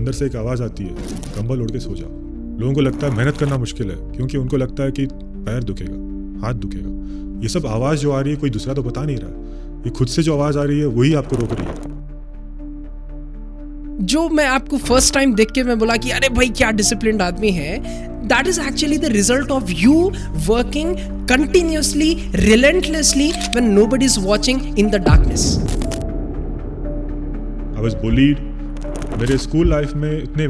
अंदर से एक आवाज़ आती है, कंबल ओढ़ के सो जाओ। लोगों को लगता है मेहनत करना मुश्किल है, क्योंकि उनको लगता है कि पैर दुखेगा, हाथ दुखेगा। ये सब आवाज़ जो आ रही है कोई दूसरा तो बता नहीं रहा, ये खुद से जो आवाज़ आ रही है वही आपको रोक रही है। जो मैं आपको फर्स्ट टाइम देख के मैं बोला कि अरे भाई क्या डिसिप्लिन्ड आदमी है, that is actually the result of you working continuously, relentlessly when nobody is watching in the darkness. I was bullied. मेरे स्कूल लाइफ में इतने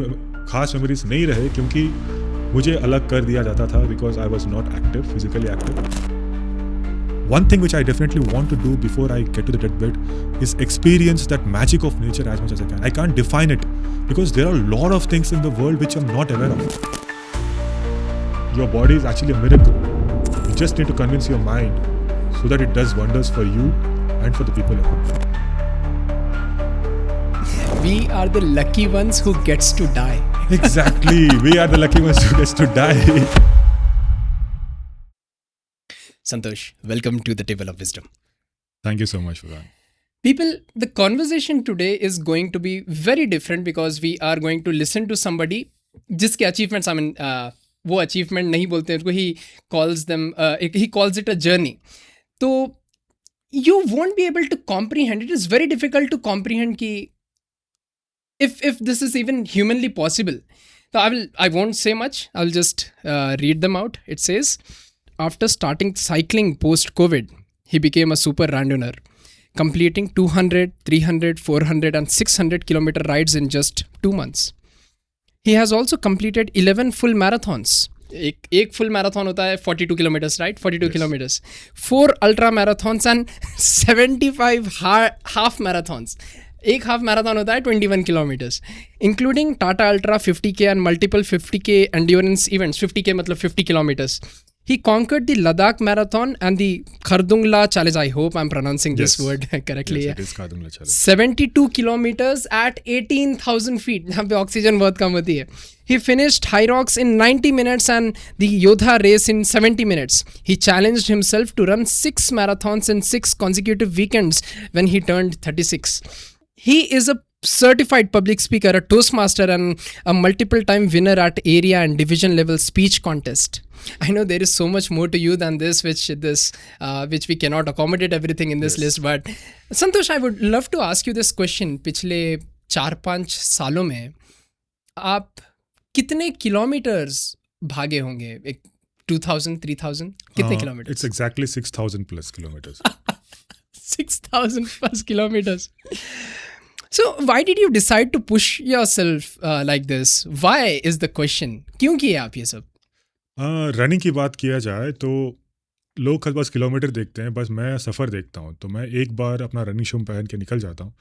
खास मेमोरीज नहीं रहे, क्योंकि मुझे अलग कर दिया जाता था because I was not active, physically active. One thing which I definitely want to do before I get to the deathbed is experience that magic of nature as much as I can. I can't define it because there are a lot of things in the world which I'm not aware of. Your body is actually a miracle. You just need to convince your mind so that it does wonders for you and for the people around you. We are the lucky ones who gets to die. Exactly. We are the lucky ones who gets to die. Santosh, welcome to the Table of Wisdom. Thank you so much for that. People, the conversation today is going to be very different because we are going to listen to somebody जिसके achievements, I mean, वो achievement नहीं बोलते हैं, he calls them, he calls it a journey. तो you won't be able to comprehend. It is very difficult to comprehend कि if this is even humanly possible. So I won't say much. I'll just read them out. It says, after starting cycling post-COVID, he became a super runner, completing 200, 300, 400 and 600 kilometer rides in just 2 months. He has also completed 11 full marathons. एक full marathon होता है 42 kilometers, right? 42 yes. kilometers. 4 ultra marathons and 75 half marathons. एक half marathon होता है 21 kilometres, including Tata ultra 50K and multiple 50K endurance events. 50K मतलब 50 kilometers. He conquered the Ladakh Marathon and the Khardungla Challenge. I hope I'm pronouncing this word correctly. Yes, it is Khardungla Challenge. 72 kilometers at 18,000 feet. यहाँ पे oxygen बहुत कम होती है. He finished High Rocks in 90 minutes and the Yodha race in 70 minutes. He challenged himself to run 6 marathons in 6 consecutive weekends when he turned 36. He is a certified public speaker, a Toastmaster, and a multiple-time winner at area and division level speech contest. I know there is so much more to you than this, which we cannot accommodate everything in this list. But Santosh, I would love to ask you this question. पिछले 4-5 सालों में आप कितने kilometres भागे होंगे? 2,000, 3,000? कितने kilometre? It's exactly 6,000 plus kilometers. 6,000 plus kilometers. So why did you decide to push yourself like this? Why is the question. क्यों किए आप ये सब? रनिंग की बात किया जाए तो लोग बस किलोमीटर देखते हैं, बस मैं सफ़र देखता हूँ. तो मैं एक बार अपना रनिंग शूज पहन के निकल जाता हूँ.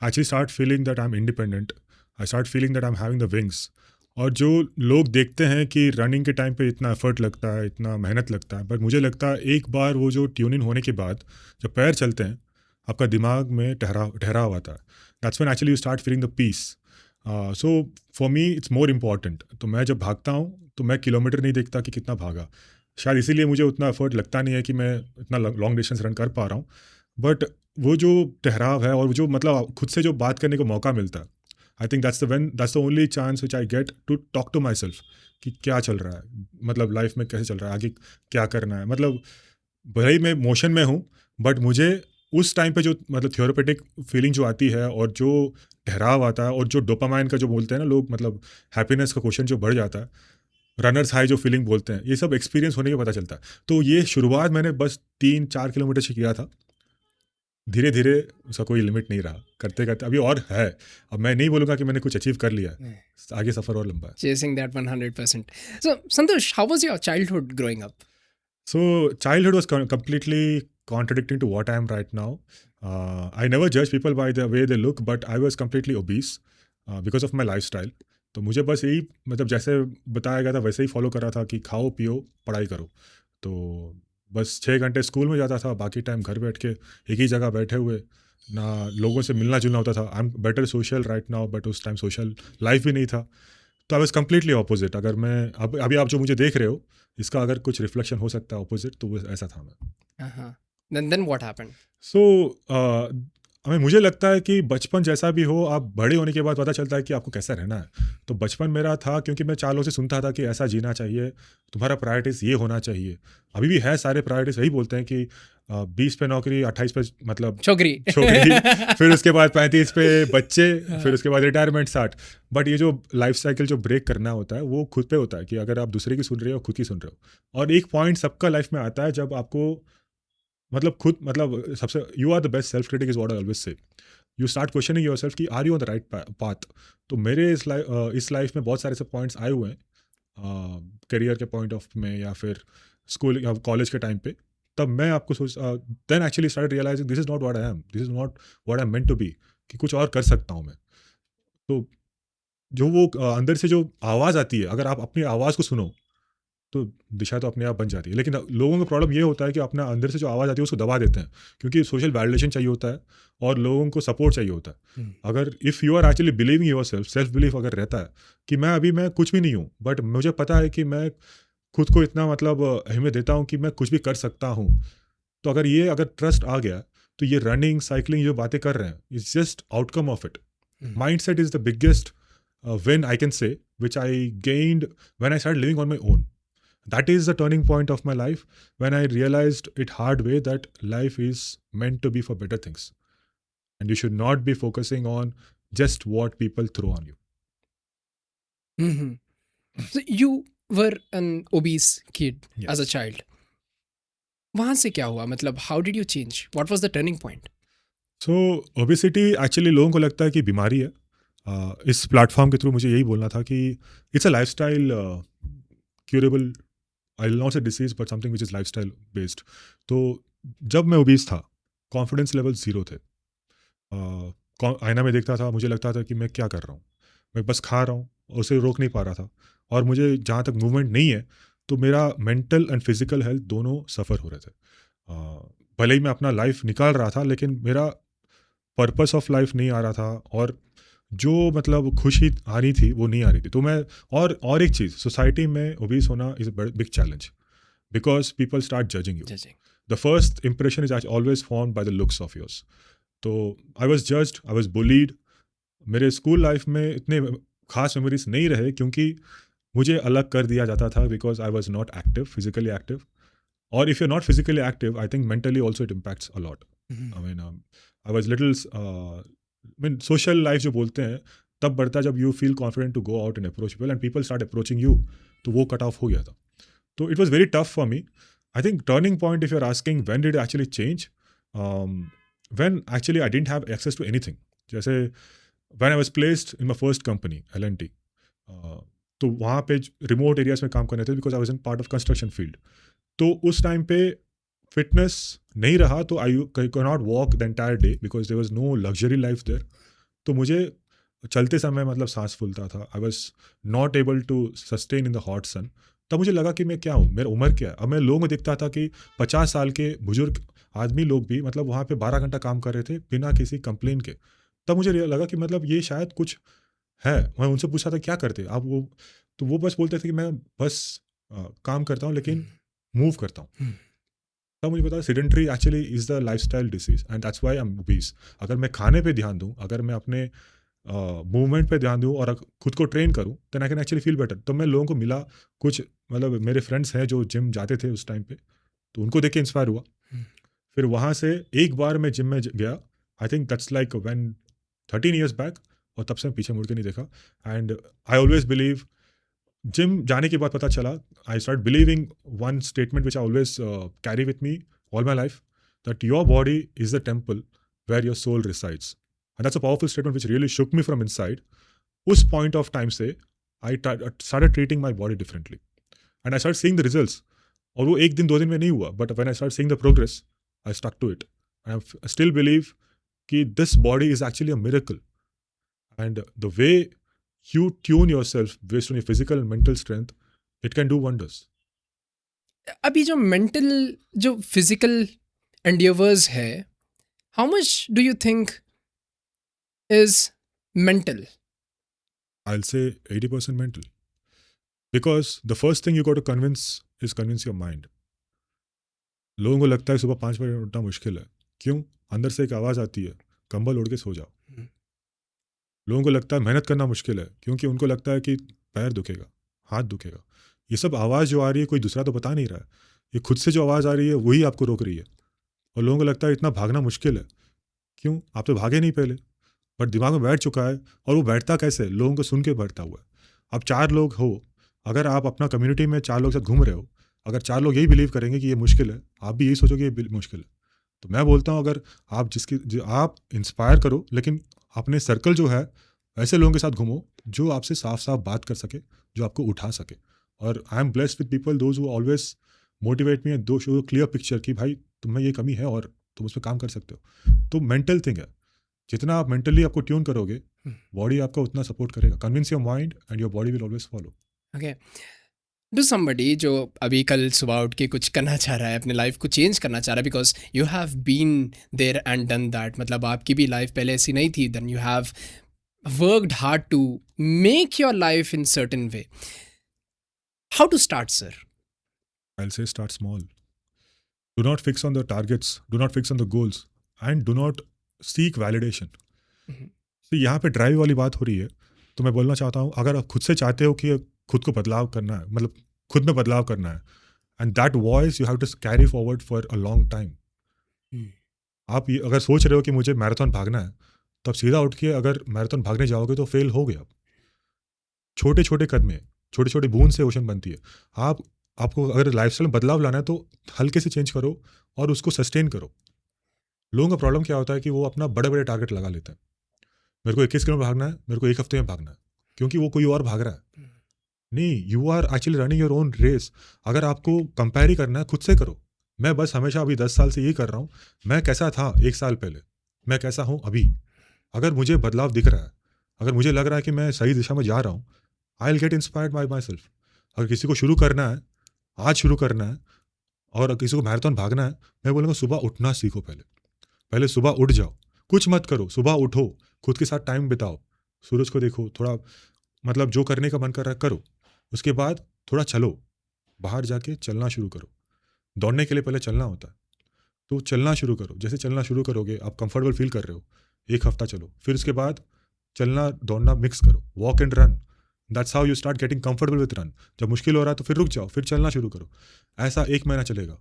I actually start feeling that I am independent. I start feeling that I am having the wings. और जो लोग देखते हैं कि रनिंग के टाइम पे इतना एफर्ट लगता है, इतना मेहनत लगता है, बट मुझे लगता है एक बार वो जो ट्यून इन होने के बाद जब पैर चलते हैं, आपका दिमाग में ठहराव आता है. That's when actually you start feeling the peace. So for me it's more important. तो मैं जब भागता हूँ तो मैं किलोमीटर नहीं देखता कि कितना भागा. शायद इसीलिए मुझे उतना एफर्ट लगता नहीं है कि मैं इतना लॉन्ग डिस्टेंस रन कर पा रहा हूँ. बट वो जो ठहराव है और जो मतलब खुद से जो बात करने को मौका मिलता है, I think that's the only chance which I get to talk to myself कि क्या चल रहा है, मतलब लाइफ में कैसे चल रहा है, आगे क्या करना है. मतलब भले ही मैं मोशन में हूँ, बट मुझे उस टाइम पे जो मतलब थ्योरेपेटिक फीलिंग जो आती है और जो ठहराव आता है और जो डोपामाइन का जो बोलते हैं ना लोग, मतलब हैप्पीनेस का क्वेश्चन जो बढ़ जाता है, रनर्स हाई जो फीलिंग बोलते हैं, ये सब एक्सपीरियंस होने के पता चलता है. तो ये शुरुआत मैंने बस 3-4 किलोमीटर से किया था. धीरे धीरे उसका कोई लिमिट नहीं रहा, करते करते अभी और है. अब मैं नहीं बोलूँगा कि मैंने कुछ अचीव कर लिया है, आगे सफ़र और लंबा है. Chasing that 100%. So Santosh, how was your childhood growing up? So childhood was completely contradicting to what I am right now. I never judge people by the way they look, but I was completely obese because of my lifestyle. तो मुझे बस यही मतलब जैसे बताया गया था वैसे ही फॉलो कर रहा था कि खाओ पियो पढ़ाई करो. तो बस 6 घंटे स्कूल में जाता था, बाकी टाइम घर बैठ के एक ही जगह बैठे हुए, ना लोगों से मिलना जुलना होता था. I am better social right now, but उस टाइम सोशल लाइफ भी नहीं था. तो आई वॉज कम्प्लीटली ऑपोजिट. अगर मैं अभी आप जो मुझे देख रहे हो, इसका अगर कुछ रिफ्लेक्शन हो सकता है ऑपोजिट, तो वो ऐसा था मैं. Then what happened? So हमें मुझे लगता है कि बचपन जैसा भी हो, आप बड़े होने के बाद पता चलता है कि आपको कैसा रहना है। तो बचपन मेरा था क्योंकि मैं 4 लोगों से सुनता था कि ऐसा जीना चाहिए, तुम्हारा प्रायोरिटीज़ ये होना चाहिए। अभी भी है, सारे प्रायोरिटीज़ यही बोलते हैं कि 20 पे नौकरी, 28 पे मतलब छोकरी। छोकरी, फिर उसके बाद 35 पे बच्चे, हाँ। फिर उसके बाद रिटायरमेंट 60। बट ये जो लाइफ साइकिल जो ब्रेक करना होता है वो खुद पे होता है कि अगर आप दूसरे की सुन रहे हो, खुद की सुन रहे हो। और एक पॉइंट सबका लाइफ में आता है जब आपको मतलब खुद मतलब सबसे you are the best self critic is what I always say. You start questioning yourself कि are you on the right path. तो मेरे इस लाइफ में बहुत सारे ऐसे पॉइंट्स आए हुए हैं करियर के पॉइंट ऑफ में या फिर स्कूल या कॉलेज के टाइम पे। तब मैं आपको सोच then actually start realising this is not what I am, this is not what I am meant to be, कि कुछ और कर सकता हूँ मैं। तो जो वो अंदर से जो आवाज़ आती है, अगर आप अपनी आवाज़ को सुनो तो दिशा तो अपने आप बन जाती है। लेकिन लोगों का प्रॉब्लम ये होता है कि अपना अंदर से जो आवाज़ आती है उसको दबा देते हैं, क्योंकि सोशल वैलिडेशन चाहिए होता है और लोगों को सपोर्ट चाहिए होता है। अगर if you are actually believing yourself belief अगर रहता है कि मैं कुछ भी नहीं हूँ, बट मुझे पता है कि मैं खुद को इतना मतलब अहमियत देता हूँ कि मैं कुछ भी कर सकता हूँ। तो अगर ट्रस्ट आ गया तो ये रनिंग साइकिलिंग जो बातें कर रहे हैं it's just outcome of it. Mind set is the biggest win I can say which I gained when I start living on my own. That is the turning point of my life when I realized it hard way that life is meant to be for better things, and you should not be focusing on just what people throw on you. So you were an obese kid as a Yes. child. वहाँ से क्या हुआ, मतलब how did you change, what was the turning point? So obesity actually लोगों को लगता है कि बीमारी है। इस प्लेटफॉर्म के थ्रू मुझे यही बोलना था कि it's a lifestyle curable, I will not say disease but something which is lifestyle based. तो जब मैं ओबीस था, कॉन्फिडेंस लेवल ज़ीरो थे। आईना में देखता था, मुझे लगता था कि मैं क्या कर रहा हूँ, मैं बस खा रहा हूँ, उसे रोक नहीं पा रहा था। और मुझे जहाँ तक मूवमेंट नहीं है तो मेरा मेंटल एंड फिजिकल हेल्थ दोनों सफ़र हो रहे थे। भले ही मैं अपना लाइफ निकाल रहा था लेकिन मेरा पर्पस ऑफ लाइफ नहीं आ रहा था, और जो मतलब खुशी आनी थी वो नहीं आ रही थी। तो मैं और एक चीज़, सोसाइटी में ओबीस होना is a big challenge because people start judging you. Judging. The first impression is always formed by the looks of yours. तो I was judged, I was bullied. मेरे स्कूल लाइफ में इतने खास memories नहीं रहे क्योंकि मुझे अलग कर दिया जाता था because I was not active, physically active. और if you are not physically active I think mentally also it impacts a lot. I mean I was little mean social life जो बोलते हैं तब बढ़ता है जब you feel confident to go out and approach people and people start approaching you. तो वो cut off हो गया था। तो it was very tough for me. I think turning point, if you're asking when did it actually change, when actually I didn't have access to anything. जैसे when I was placed in my first company, L&T, तो वहाँ पे remote areas में काम करने थे because I was in part of construction field. तो उस टाइम पे फिटनेस नहीं रहा तो I can not walk the entire day because there was no luxury life there. तो मुझे चलते समय मतलब सांस फूलता था। I was not able to sustain in the hot sun. तब मुझे लगा कि मैं क्या हूँ, मेरा उम्र क्या है। अब मैं लोगों में दिखता था कि 50 साल के बुजुर्ग आदमी लोग भी मतलब वहाँ पे 12 घंटा काम कर रहे थे बिना किसी कंप्लेन के। तब मुझे लगा कि मतलब ये शायद कुछ है। मैं उनसे पूछा था क्या करते आप वो, तो वो बस बोलते थे कि मैं बस काम करता हूँ लेकिन मूव करता हूँ। तब मुझे पता sedentary actually is the life style disease and that's why I am obese. अगर मैं खाने पे ध्यान दूँ, अगर मैं अपने मूवमेंट पे ध्यान दूँ और खुद को ट्रेन करूँ then I can actually feel better. तो मैं लोगों को मिला, कुछ मतलब मेरे फ्रेंड्स हैं जो जिम जाते थे उस टाइम पे, तो उनको देख के इंस्पायर हुआ। फिर वहाँ से एक बार मैं जिम में गया, I think that's like when 13 years back, और तब से मैं पीछे मुड़ के नहीं देखा। And I always believe, gym जाने के बाद पता चला, I start believing one statement which I always carry with me all my life, that your body is the temple where your soul resides. And that's a powerful statement which really shook me from inside. उस point of time से I started treating my body differently. And I started seeing the results. और वो एक दिन दो दिन में नहीं हुआ, but when I started seeing the progress, I stuck to it. And I still believe कि this body is actually a miracle. And the way you tune yourself based on your physical and mental strength, it can do wonders. अभी जो mental जो physical एंडियवर्स है, how much do you think is mental? I'll say 80% mental. Because the first thing you got to convince your mind. लोगों को लगता है सुबह 5 बजे उठना मुश्किल है। क्यों? अंदर से एक आवाज़ आती है, कंबल ओढ़ के सो जाओ। लोगों को लगता है मेहनत करना मुश्किल है, क्योंकि उनको लगता है कि पैर दुखेगा, हाथ दुखेगा। ये सब आवाज़ जो आ रही है कोई दूसरा तो बता नहीं रहा है, ये खुद से जो आवाज़ आ रही है वही आपको रोक रही है। और लोगों को लगता है इतना भागना मुश्किल है, क्यों? आप तो भागे नहीं पहले, बट दिमाग में बैठ चुका है। और वो बैठता कैसे? लोगों को सुन के बैठता हुआ है। अब 4 लोग हो, अगर आप अपना कम्युनिटी में 4 लोग साथ घूम रहे हो, अगर 4 लोग यही बिलीव करेंगे कि ये मुश्किल है, आप भी यही सोचोगे ये मुश्किल है। तो मैं बोलता हूँ, अगर आप आप इंस्पायर करो, लेकिन अपने सर्कल जो है ऐसे लोगों के साथ घूमो जो आपसे साफ साफ बात कर सके, जो आपको उठा सके। और I am blessed with people those who always motivate me, दो शो क्लियर पिक्चर कि भाई तुम में ये कमी है और तुम उस पर काम कर सकते हो। तो मेंटल थिंग है, जितना आप मेंटली आपको ट्यून करोगे, बॉडी आपका उतना सपोर्ट करेगा। Convince your mind and your body will always follow. Okay, to somebody जो अभी कल सुबह उठ के कुछ करना चाह रहा है, अपने लाइफ को चेंज करना चाह रहा है, because you have been there and done that, मतलब आपकी भी लाइफ पहले ऐसी नहीं थी, then you have worked hard to make your life in certain way. How to start, sir? I'll say start small. Do not fix on the targets, do not fix on the goals, and do not seek validation. तो यहाँ पे drive वाली बात हो रही है, तो मैं बोलना चाहता हूँ, अगर आप खुद से चाहते हो कि खुद को बदलाव करना है, मतलब खुद में बदलाव करना है, and that voice you have to carry forward for a long time. आप ये अगर सोच रहे हो कि मुझे मैराथन भागना है, तो आप सीधा उठ के अगर मैराथन भागने जाओगे तो फेल हो गया. छोटे छोटे कदम, छोटे छोटे बूंद से ओशन बनती है. आपको अगर लाइफस्टाइल में बदलाव लाना है तो हल्के से चेंज करो और उसको सस्टेन करो. लोगों का प्रॉब्लम क्या होता है कि वो अपना बड़े बड़े टारगेट लगा लेते हैं. मेरे को 21 किलोमीटर भागना है, मेरे को 1 हफ्ते में भागना है, क्योंकि वो कोई और भाग रहा है. नहीं, you are actually running your own race. अगर आपको कंपेयर ही करना है, खुद से करो. मैं बस हमेशा अभी 10 साल से यही कर रहा हूँ. मैं कैसा था 1 साल पहले, मैं कैसा हूँ अभी. अगर मुझे बदलाव दिख रहा है, अगर मुझे लग रहा है कि मैं सही दिशा में जा रहा हूँ, I will get inspired by my self. अगर किसी को शुरू करना है, आज शुरू करना है, और किसी को मैराथन भागना है, मैं बोलूँगा सुबह उठना सीखो. पहले सुबह उठ जाओ, कुछ मत करो, सुबह उठो, खुद के साथ टाइम बिताओ, सूरज को देखो, थोड़ा मतलब जो करने का मन कर रहा है करो. उसके बाद थोड़ा चलो, बाहर जाके चलना शुरू करो. दौड़ने के लिए पहले चलना होता है, तो चलना शुरू करो. जैसे चलना शुरू करोगे, आप कंफर्टेबल फील कर रहे हो, 1 हफ्ता चलो, फिर उसके बाद चलना दौड़ना मिक्स करो, walk and run. That's how you start getting comfortable with run. जब मुश्किल हो रहा है तो फिर रुक जाओ, फिर चलना शुरू करो. ऐसा 1 महीना चलेगा.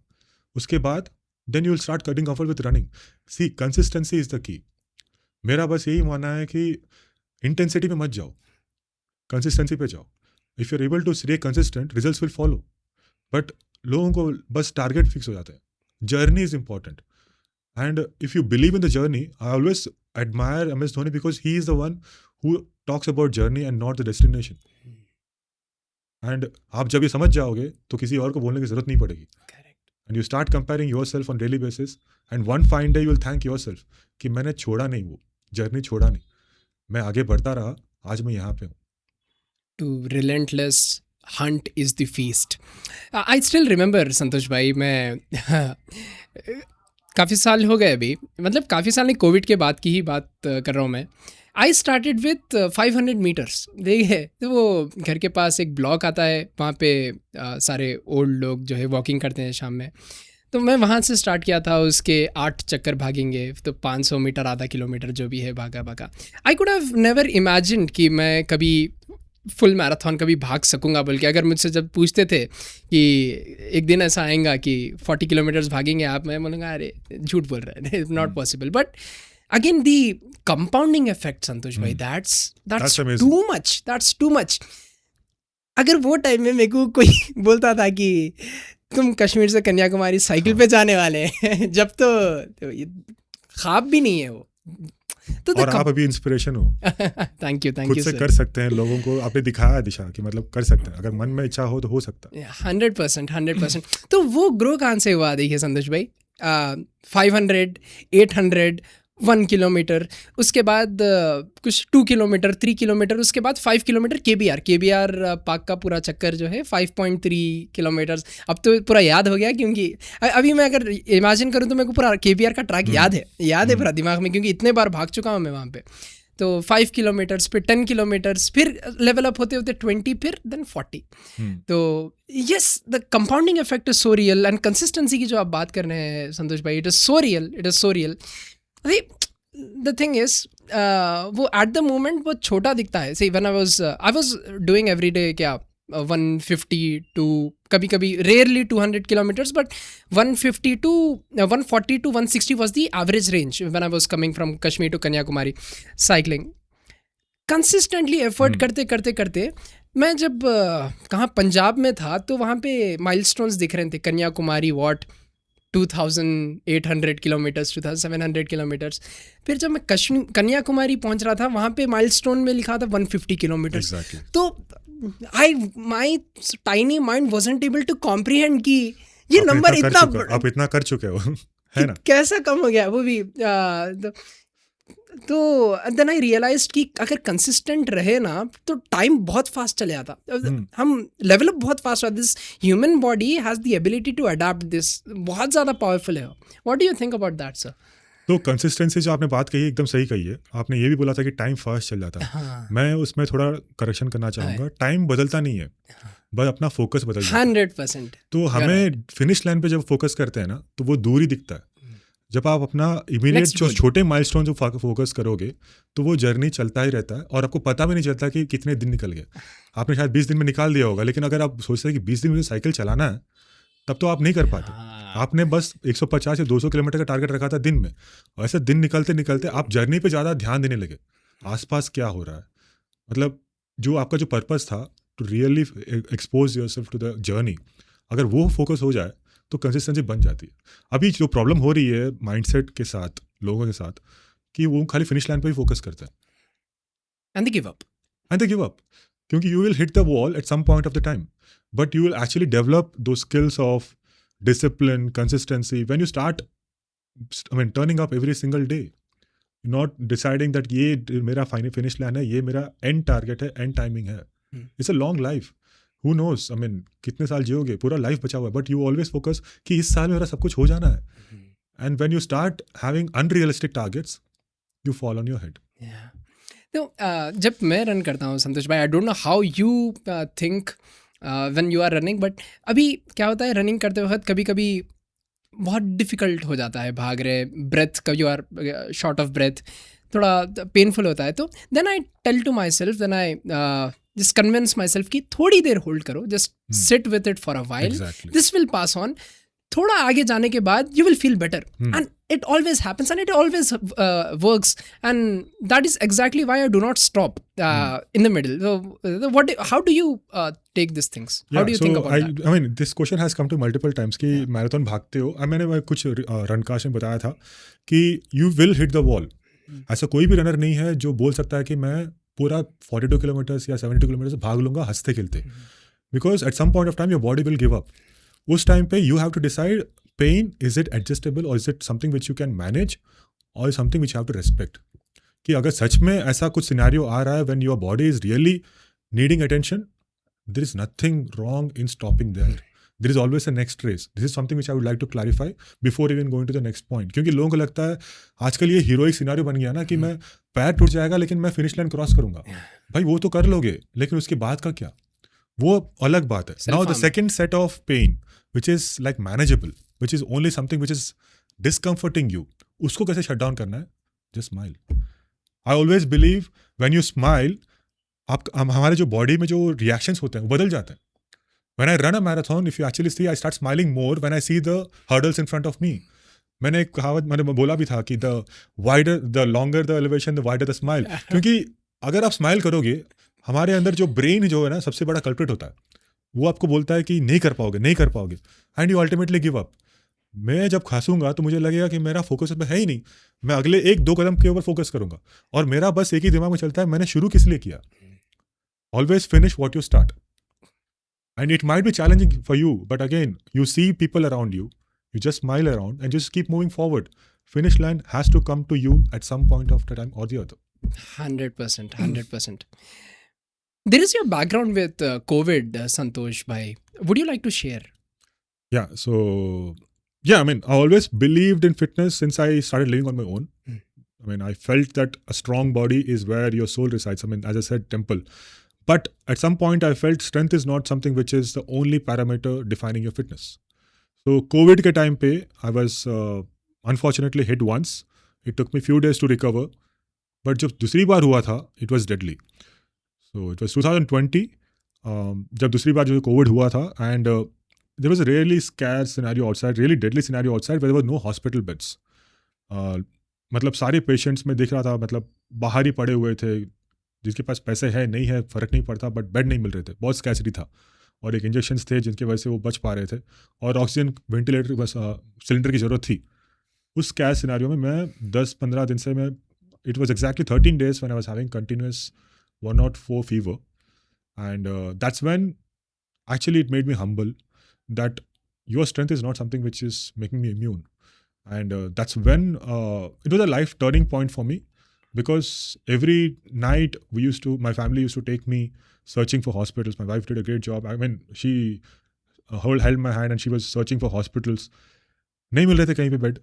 उसके बाद then you will start getting comfortable with running. See, consistency is the key. मेरा बस यही मानना है कि इंटेंसिटी पे मत जाओ, कंसिस्टेंसी पे जाओ. If you are able to stay consistent, results will follow. But लोगों को बस टारगेट फिक्स हो जाते हैं. Journey is important. And if you believe in the journey, I always admire MS Dhoni because he is the one who talks about journey and not the destination. एंड आप जब ये समझ जाओगे तो किसी और को बोलने की जरूरत नहीं पड़ेगी. And you start comparing your self on daily basis, and one fine day you will thank your self कि मैंने छोड़ा नहीं, वो जर्नी छोड़ा नहीं, मैं आगे बढ़ता रहा, आज मैं यहाँ पे हूँ. To relentless hunt is the feast. I still remember, संतोष भाई, मैं काफ़ी साल हो गए अभी, मतलब काफ़ी साल नहीं, कोविड के बाद की ही बात कर रहा हूँ मैं. I started with 500 meters. देखिए, तो वो घर के पास एक ब्लॉक आता है, वहाँ पे सारे ओल्ड लोग जो है वॉकिंग करते हैं शाम में, तो मैं वहाँ से स्टार्ट किया था. उसके 8 चक्कर भागेंगे, तो 500 मीटर, आधा किलोमीटर जो भी है भागा. I could have never imagined कि मैं कभी फुल मैराथन कभी भाग सकूंगा. बल्कि अगर मुझसे जब पूछते थे कि एक दिन ऐसा आएगा कि 40 किलोमीटर्स भागेंगे आप, मैं बोलूँगा अरे झूठ बोल रहे हैं, not possible. But again the compounding effect, Santosh भाई, दैट्स टू मच. अगर वो टाइम में मेरे को कोई बोलता था कि तुम कश्मीर से कन्याकुमारी साइकिल पे जाने वाले हैं, जब तो ख्वाब भी नहीं है वो. तो और आप अभी इंस्पिरेशन हो. थैंक यू खुद से कर सकते हैं, लोगों को आपने दिखाया दिशा कि मतलब कर सकते हैं, अगर मन में इच्छा हो तो हो सकता है. 100%. तो वो ग्रो कहाँ से हुआ? देखिए संतोष भाई, 500, 800, 1 किलोमीटर, उसके बाद कुछ 2 किलोमीटर, 3 किलोमीटर, उसके बाद 5 किलोमीटर KBR पार्क का पूरा चक्कर जो है 5.3 किलोमीटर्स. अब तो पूरा याद हो गया, क्योंकि अभी मैं अगर इमेजिन करूँ तो मेरे को पूरा KBR का ट्रैक याद है पूरा दिमाग में, क्योंकि इतने बार भाग चुका हूँ मैं वहाँ पे. तो 5 किलोमीटर्स, फिर 10 किलोमीटर्स, फिर लेवल अप होते होते 20, फिर देन 40. तो yes, the compounding effect is so real. And consistency की जो आप बात कर रहे हैं संतोष भाई, इट इज़ सो रियल. अरे द थिंग इज वो एट द मोमेंट वो छोटा दिखता है. See when I was doing every day क्या 150 टू कभी कभी rarely 200 kilometers, but 150 to 140 to 160 was the average range when I was coming from Kashmir to Kanyakumari cycling. Consistently effort करते करते करते मैं जब कहाँ पंजाब में था तो वहाँ पे माइलस्टोन्स दिख रहे थे. Kanyakumari what 2800 kilometres 2700 kilometres. फिर जब मैं कन्याकुमारी पहुँच रहा था वहाँ पे माइलस्टोन में लिखा था 150 किलोमीटर्स. तो my tiny mind wasn't able to comprehend कि ये नंबर इतना आप इतना कर चुके हो है ना, कैसा कम हो गया वो भी. तो देन आई रियलाइज कि अगर कंसिस्टेंट रहे ना तो टाइम बहुत फास्ट चले जाता. हम लेवल अप बहुत फास्ट हुआ. This human body has the ability to adapt this. बहुत ज़्यादा पावरफुल है. What do you think about that sir? तो कंसिस्टेंसी जो आपने बात कही एकदम सही कही है. आपने ये भी बोला था कि टाइम फास्ट चल जाता है. हाँ. मैं उसमें थोड़ा करेक्शन करना चाहूँगा. टाइम बदलता नहीं है, बस अपना फोकस बदल जाता है. 100%. तो हमें फिनिश लाइन पे जब फोकस करते हैं ना तो वो दूरी दिखता है. जब आप अपना इमीडिएट जो छोटे माइलस्टोन जो फोकस करोगे तो वो जर्नी चलता ही रहता है और आपको पता भी नहीं चलता कि कितने दिन निकल गए. आपने शायद 20 दिन में निकाल दिया होगा, लेकिन अगर आप सोचते हैं कि 20 दिन में साइकिल चलाना है तब तो आप नहीं कर पाते. आपने बस 150 या 200 किलोमीटर का टारगेट रखा था दिन में, और ऐसे दिन निकलते निकलते आप जर्नी पे ज़्यादा ध्यान देने लगे. आसपास क्या हो रहा है, मतलब जो आपका जो पर्पस था to really expose yourself to the journey, अगर वो फोकस हो जाए तो कंसिस्टेंसी बन जाती है. अभी जो प्रॉब्लम हो रही है माइंडसेट के साथ, लोगों के साथ, कि वो खाली फिनिश लाइन पर ही फोकस करते हैं एंड दे गिव अप. क्योंकि you will hit the wall at some point of the time, but you will actually develop two skills of discipline, consistency when you start, turning up every single day, not deciding that ये मेरा finish line है, ये मेरा end target है, end timing है. It's a long life. Who knows? कितने साल जियोगे, पूरा लाइफ बचा हुआ है, but you always focus कि इस साल मेरा सब कुछ हो जाना है. And when you start having unrealistic targets, you fall on your head. तो जब मैं रन करता हूँ संतोष भाई, I don't know how you think when you are running, but अभी क्या होता है रनिंग करते वक्त कभी कभी बहुत डिफ़िकल्ट हो जाता है. भाग रहे, ब्रेथ कभी you are short of breath, थोड़ा पेनफुल होता है. तो then I tell to myself, then I just convince myself कि थोड़ी देर होल्ड करो, just sit with it for a while, this will pass on. थोड़ा आगे जाने के बाद you will feel better, and it always happens and it always works, and that is exactly why I do not stop in the middle. So how do you take these things? How do you think about that? I mean, this question has come to multiple times कि marathon भागते हो. मैंने कुछ रनकाश में बताया था कि you will hit the wall. ऐसा कोई भी रनर नहीं है जो बोल सकता है कि मैं पूरा 42 किलोमीटर्स या 72 किलोमीटर्स भाग लूंगा हंसते खेलते, because at some point of time your body will give up. उस टाइम पे you have to decide, pain, is it adjustable or is it something which you can manage or something which you have to respect. कि अगर सच में ऐसा कुछ scenario आ रहा है when your body is really needing attention, there is nothing wrong in stopping there. There is always a next race. This is something which I would like to clarify before even going to the next point. क्योंकि लोगों को लगता है आजकल ये heroic scenario बन गया ना कि मैं पैर टूट जाएगा लेकिन मैं फिनिश लाइन क्रॉस करूंगा. भाई वो तो कर लोगे, लेकिन उसके बाद का क्या, वो अलग बात है. Now the second set of pain which is like manageable, which is only something which is discomforting you, उसको कैसे shut down करना है? Just smile. I always believe when you smile, हमारे जो बॉडी में जो reactions होते हैं वो बदल जाते हैं. When I run a marathon, if you actually see, I start smiling more when I see the hurdles in front of me. मैंने एक कहावत मैंने बोला भी था कि the longer the elevation, the wider the smile. क्योंकि अगर आप स्माइल करोगे, हमारे अंदर जो ब्रेन जो है ना सबसे बड़ा कल्प्रिट होता है, वो आपको बोलता है कि नहीं कर पाओगे, and you ultimately give up. मैं जब खांसूंगा तो मुझे लगेगा कि मेरा फोकस है ही नहीं, मैं अगले 1-2 कदम के ऊपर फोकस करूंगा, और मेरा बस एक ही दिमाग में चलता है, मैंने शुरू किस लिए किया. Always finish what you start, and it might be challenging for you, but again you see people around you, you just smile around and just keep moving forward. Finish line has to come to you at some point of the time or the other. 100%. There is your background with COVID, Santosh bhai. Would you like to share? Yeah, so I mean, I always believed in fitness since I started living on my own. I mean, I felt that a strong body is where your soul resides. I mean, as I said, temple. But at some point, I felt strength is not something which is the only parameter defining your fitness. So COVID के time पे I was unfortunately hit once it took me few days to recover, but जब दूसरी बार हुआ था it was deadly. So it was 2020, जब दूसरी बार जो कोविड हुआ था, and there was a really scarce scenario outside, really deadly scenario outside, where there were no hospital beds. मतलब सारे पेशेंट्स में दिख रहा था, मतलब बाहर ही पड़े हुए थे, जिसके पास पैसे है नहीं है फ़र्क नहीं पड़ता, बट बेड नहीं मिल रहे थे, बहुत स्कैसिटी था. और एक इंजेक्शंस थे जिनकी वजह से वो बच पा रहे थे, और ऑक्सीजन वेंटिलेटर बस सिलेंडर की ज़रूरत थी. उस स्कैस सिनेरियो में मैं 10-15 दिन से मैं, it was exactly 13 days when I was having continuous 104 fever, and that's when actually it made me humble that your strength is not something which is making me immune. And that's when it was a life turning point for me, because every night my family used to take me searching for hospitals. My wife did a great job. I mean, she held my hand and she was searching for hospitals. नहीं मिल रहे थे कहीं पे bed,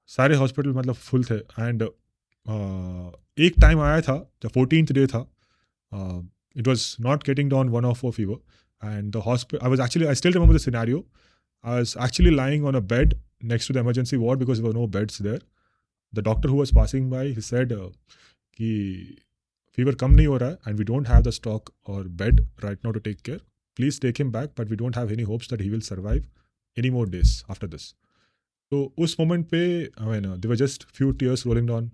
सारे hospital मतलब full थे. And एक time आया था, द 14th day था, it was not getting down 104 fever, and the hospital, I still remember the scenario. I was actually lying on a bed next to the emergency ward because there were no beds there. The doctor who was passing by, he said कि fever कम नहीं हो रहा है, and we don't have the stock or bed right now to take care. Please take him back, but we don't have any hopes that he will survive any more days after this. तो उस moment पे I mean, there were just few tears rolling down,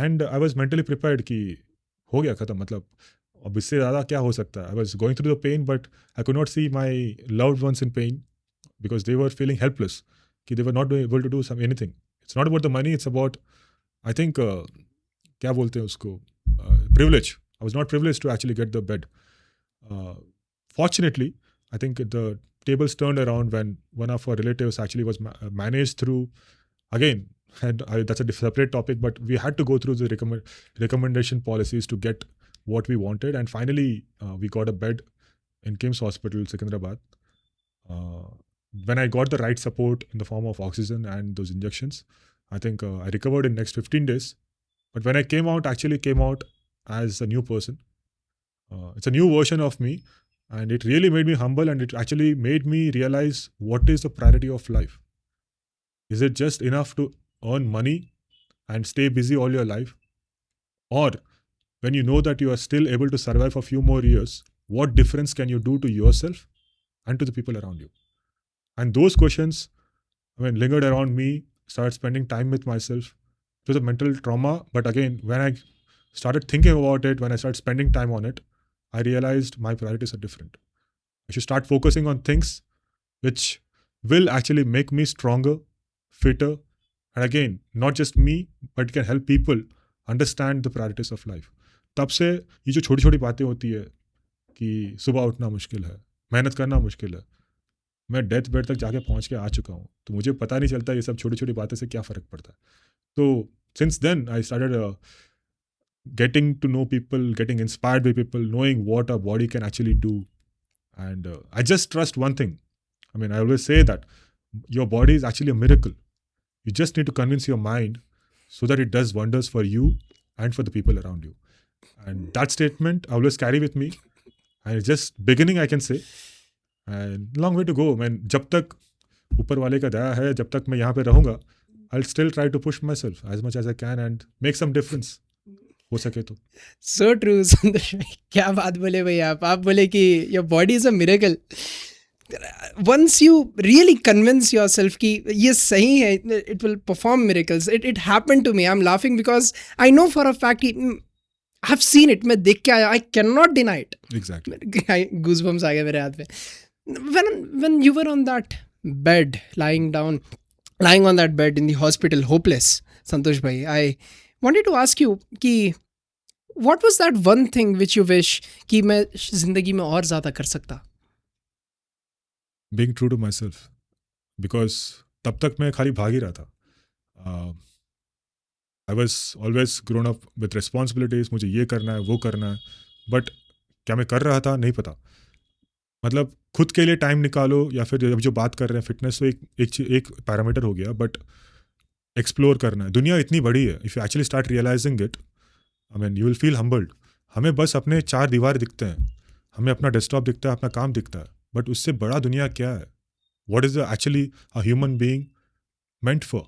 and I was mentally prepared कि हो गया ख़त्म, मतलब अब इससे ज़्यादा क्या हो सकता है. I was going through the pain, but I could not see my loved ones in pain, because they were feeling helpless, कि they were not able to do some anything. It's not about the money, it's about, I think, क्या बोलते हैं उसको, privilege. I was not privilege to actually get the bed. Fortunately, I think the tables turned around when one of our relatives actually was managed through, again, and that's a separate topic, but we had to go through the recommendation policies to get what we wanted, and finally we got a bed in KIMS Hospital, Secunderabad. When I got the right support in the form of oxygen and those injections, I think I recovered in next 15 days. But when I came out, actually came out as a new person. It's a new version of me, and it really made me humble, and it actually made me realize what is the priority of life. Is it just enough to earn money and stay busy all your life? Or when you know that you are still able to survive for a few more years, what difference can you do to yourself and to the people around you? And those questions, I mean, lingered around me, started spending time with myself. It was a mental trauma, but again, when I started thinking about it, when I started spending time on it, I realized my priorities are different. I should start focusing on things which will actually make me stronger, fitter, and again, not just me, but it can help people understand the priorities of life. तब से ये जो छोटी छोटी बातें होती है कि सुबह उठना मुश्किल है, मेहनत करना मुश्किल है, मैं डेथ बेड तक जाके पहुंच के आ चुका हूँ, तो मुझे पता नहीं चलता ये सब छोटी छोटी बातें से क्या फ़र्क पड़ता है. तो since then I started getting to know people, getting inspired by people, knowing what our body can actually do. And I just trust one thing. I mean, I always say that your body is actually a miracle. You just need to convince your mind so that it does wonders for you and for the people around you. And that statement I always carry with me. And it's just beginning, I can say. And long way to go. I mean, जब तक ऊपर वाले का दया है, जब तक मैं यहाँ पे रहूँगा, I'll still try to push myself as much as I can and make some difference. हो सके तो. सो ट्रू संतोष भाई, क्या बात बोले भाई आप बोले कि your body is a miracle. Once you really convince yourself कि ये सही है, it will perform miracles. It happened to me. I am laughing because I know for a fact, I have seen it. मैं देख के आया, I can not deny it. Exactly. Goosebumps आ गए मेरे हाथ पे. when you were on that bed, lying on that bed in the hospital, hopeless, Santosh bhai, I wanted to ask you कि what was that one thing which you wish कि मैं जिंदगी में और ज़्यादा कर सकता? Being true to myself, because तब तक मैं खाली भाग ही रहा था. I was always grown up with responsibilities. मुझे ये करना है, वो करना है, बट क्या मैं कर रहा था नहीं पता. मतलब खुद के लिए टाइम निकालो, या फिर जब जो बात कर रहे हैं फिटनेस, तो एक पैरामीटर हो गया, बट एक्सप्लोर करना है. दुनिया इतनी बड़ी है. If you actually start realising it, I mean, you will feel humbled. हमें बस अपने 4 दीवार दिखते हैं, हमें अपना डेस्कटॉप दिखता है, अपना काम दिखता है, बट उससे बड़ा दुनिया क्या है? What is actually a human being meant for?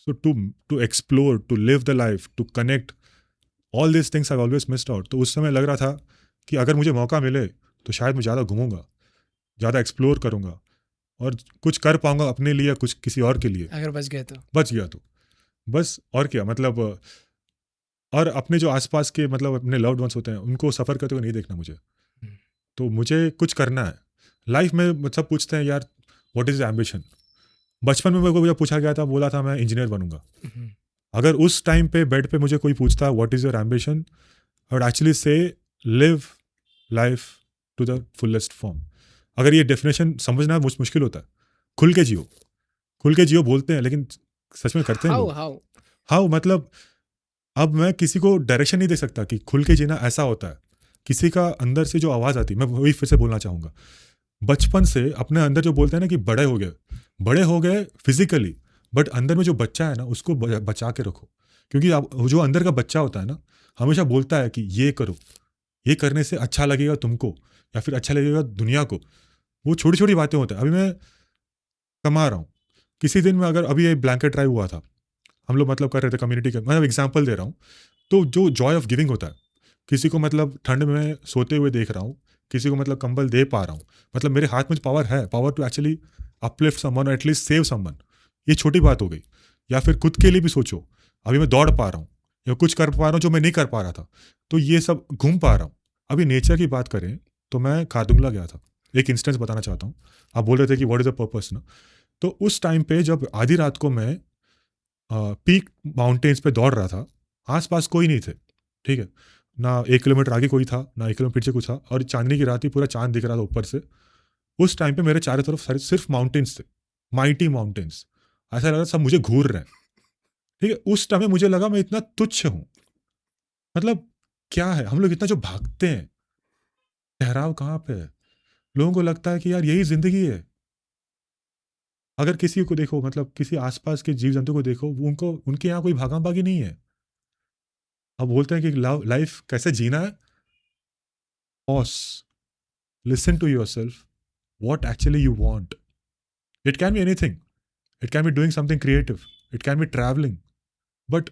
So to explore, to live the life, to connect, all these things I've always missed out. तो उस समय लग रहा था कि अगर मुझे मौका मिले तो शायद मैं ज़्यादा घूमूंगा, ज़्यादा एक्सप्लोर करूंगा और कुछ कर पाऊंगा अपने लिए, कुछ किसी और के लिए। अगर बच गया तो बस, और क्या मतलब। और अपने जो आसपास के मतलब अपने लव्ड वंस होते हैं उनको सफ़र करते हुए नहीं देखना मुझे। तो मुझे कुछ करना है लाइफ में। सब पूछते हैं यार व्हाट इज़ एम्बिशन। बचपन में मेरे को जब पूछा गया था, बोला था मैं इंजीनियर बनूंगा। अगर उस टाइम पे बेड पे मुझे कोई पूछता what is your ambition, I would actually say live life to the fullest form. अगर ये डेफिनेशन समझना मुश्किल होता है, खुल के जियो बोलते हैं, लेकिन सच में करते हैं लोग। हाउ मतलब अब मैं किसी को डायरेक्शन नहीं दे सकता कि खुल के जीना ऐसा होता है। किसी का अंदर से जो आवाज़ आती है, मैं वही फिर से बोलना चाहूँगा, बचपन से अपने अंदर जो बोलते हैं ना कि बड़े हो गए फिजिकली, बट अंदर में जो बच्चा है ना उसको बचा के रखो। क्योंकि अब जो अंदर का बच्चा होता है ना हमेशा बोलता है कि ये करो, ये करने से अच्छा लगेगा तुमको या फिर अच्छा लगेगा दुनिया को। वो छोटी छोटी बातें होती हैं। अभी मैं कमा रहा हूँ, किसी दिन में अगर अभी ये ब्लैंकेट ड्राइव हुआ था, हम लोग मतलब कर रहे थे कम्युनिटी का, मैं एग्जाम्पल दे रहा हूँ। तो जो जॉय ऑफ गिविंग होता है, किसी को मतलब ठंड में सोते हुए देख रहा हूँ, किसी को मतलब कंबल दे पा रहा हूँ, मतलब मेरे हाथ में पावर है, power to actually uplift someone और एटलीस्ट सेव समवन। ये छोटी बात हो गई। या फिर खुद के लिए भी सोचो, अभी मैं दौड़ पा रहा हूँ या कुछ कर पा रहा हूँ जो मैं नहीं कर पा रहा था, तो ये सब घूम पा रहा हूँ। अभी नेचर की बात करें तो मैं खारदुंगला गया था, एक इंस्टेंस बताना चाहता हूँ। आप बोल रहे थे कि व्हाट इज़ द पर्पस ना, तो उस टाइम पे जब आधी रात को मैं पीक माउंटेन्स पे दौड़ रहा था, आसपास कोई नहीं थे, ठीक है ना, 1 किलोमीटर आगे कोई था ना 1 किलोमीटर पीछे कुछ था, और चांदनी की रात ही, पूरा चांद दिख रहा था ऊपर से। उस टाइम पे मेरे चारों तरफ सिर्फ माउंटेन्स थे, माइटी माउंटेन्स। ऐसा लग रहा सब मुझे घूर रहे हैं, ठीक है। उस टाइम में मुझे लगा मैं इतना तुच्छ हूँ, मतलब क्या है, हम लोग इतना जो भागते हैं, ठहराव कहाँ पे है। लोगों को लगता है कि यार यही जिंदगी है। अगर किसी को देखो, मतलब किसी आसपास के जीव जंतु को देखो, उनको उनके यहाँ कोई भागा भागी नहीं है। अब बोलते हैं कि लाइफ कैसे जीना है, pause, listen to yourself, what actually you want. It can be anything, it can be doing something creative, it can be travelling. But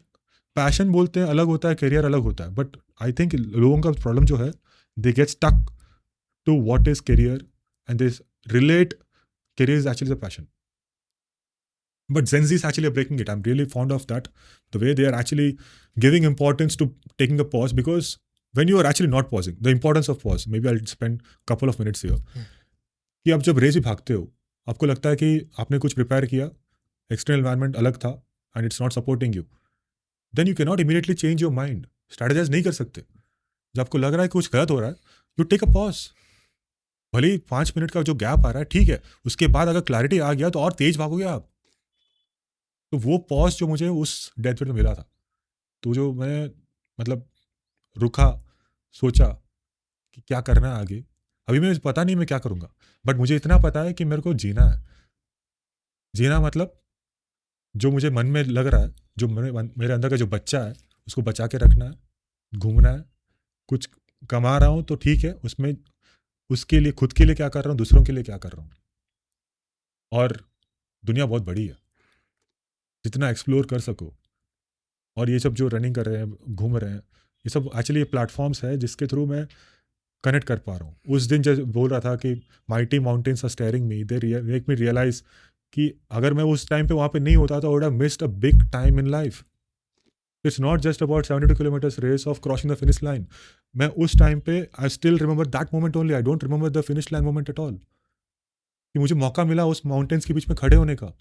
passion बोलते हैं अलग होता है, करियर अलग होता है। बट आई थिंक लोगों का प्रॉब्लम जो है, they get stuck to what is career and they relate career is actually the passion. But Gen Z is actually breaking it. I'm really fond of that. The way they are actually giving importance to taking a pause, because when you are actually not pausing, the importance of pause, maybe I'll spend a couple of minutes here. कि आप जब race ही भागते हो, आपको लगता है कि आपने कुछ प्रिपेयर किया, एक्सटर्नल एनवायरनमेंट अलग था and it's not supporting you, then you can not immediately change your mind, strategise नहीं कर सकते। जब आपको लग रहा है कि कुछ गलत हो रहा है, यू टेक अ पॉज। भले ही 5 मिनट का जो गैप आ रहा है, ठीक है, उसके बाद अगर क्लैरिटी आ गया तो और तेज भागोगे आप। तो वो पॉज जो मुझे उस डेथ में मिला था, तो जो मैं मतलब रुका, सोचा कि क्या करना है आगे। अभी मुझे पता नहीं मैं क्या करूँगा, बट मुझे इतना पता है कि मेरे को जीना है। जीना मतलब जो मुझे मन में लग रहा है, जो मेरे अंदर का जो बच्चा है, उसको बचा के रखना है, घूमना है। कुछ कमा रहा हूँ तो ठीक है, उसमें उसके लिए, खुद के लिए क्या कर रहा हूँ, दूसरों के लिए क्या कर रहा हूँ। और दुनिया बहुत बड़ी है, जितना एक्सप्लोर कर सको। और ये सब जो रनिंग कर रहे हैं, घूम रहे हैं, ये सब एक्चुअली प्लेटफॉर्म्स है जिसके थ्रू मैं कनेक्ट कर पा रहा हूँ। उस दिन जब बोल रहा था कि mighty mountains are staring me, they make me realise कि अगर मैं उस टाइम पे वहाँ पे नहीं होता तो I would have missed a big time in life. It's not just about 72 kilometers race of crossing the finish line. मैं उस टाइम पे I still remember that moment only, I don't remember the finish line moment at all. कि मुझे मौका मिला उस mountains के बीच में खड़े होने का।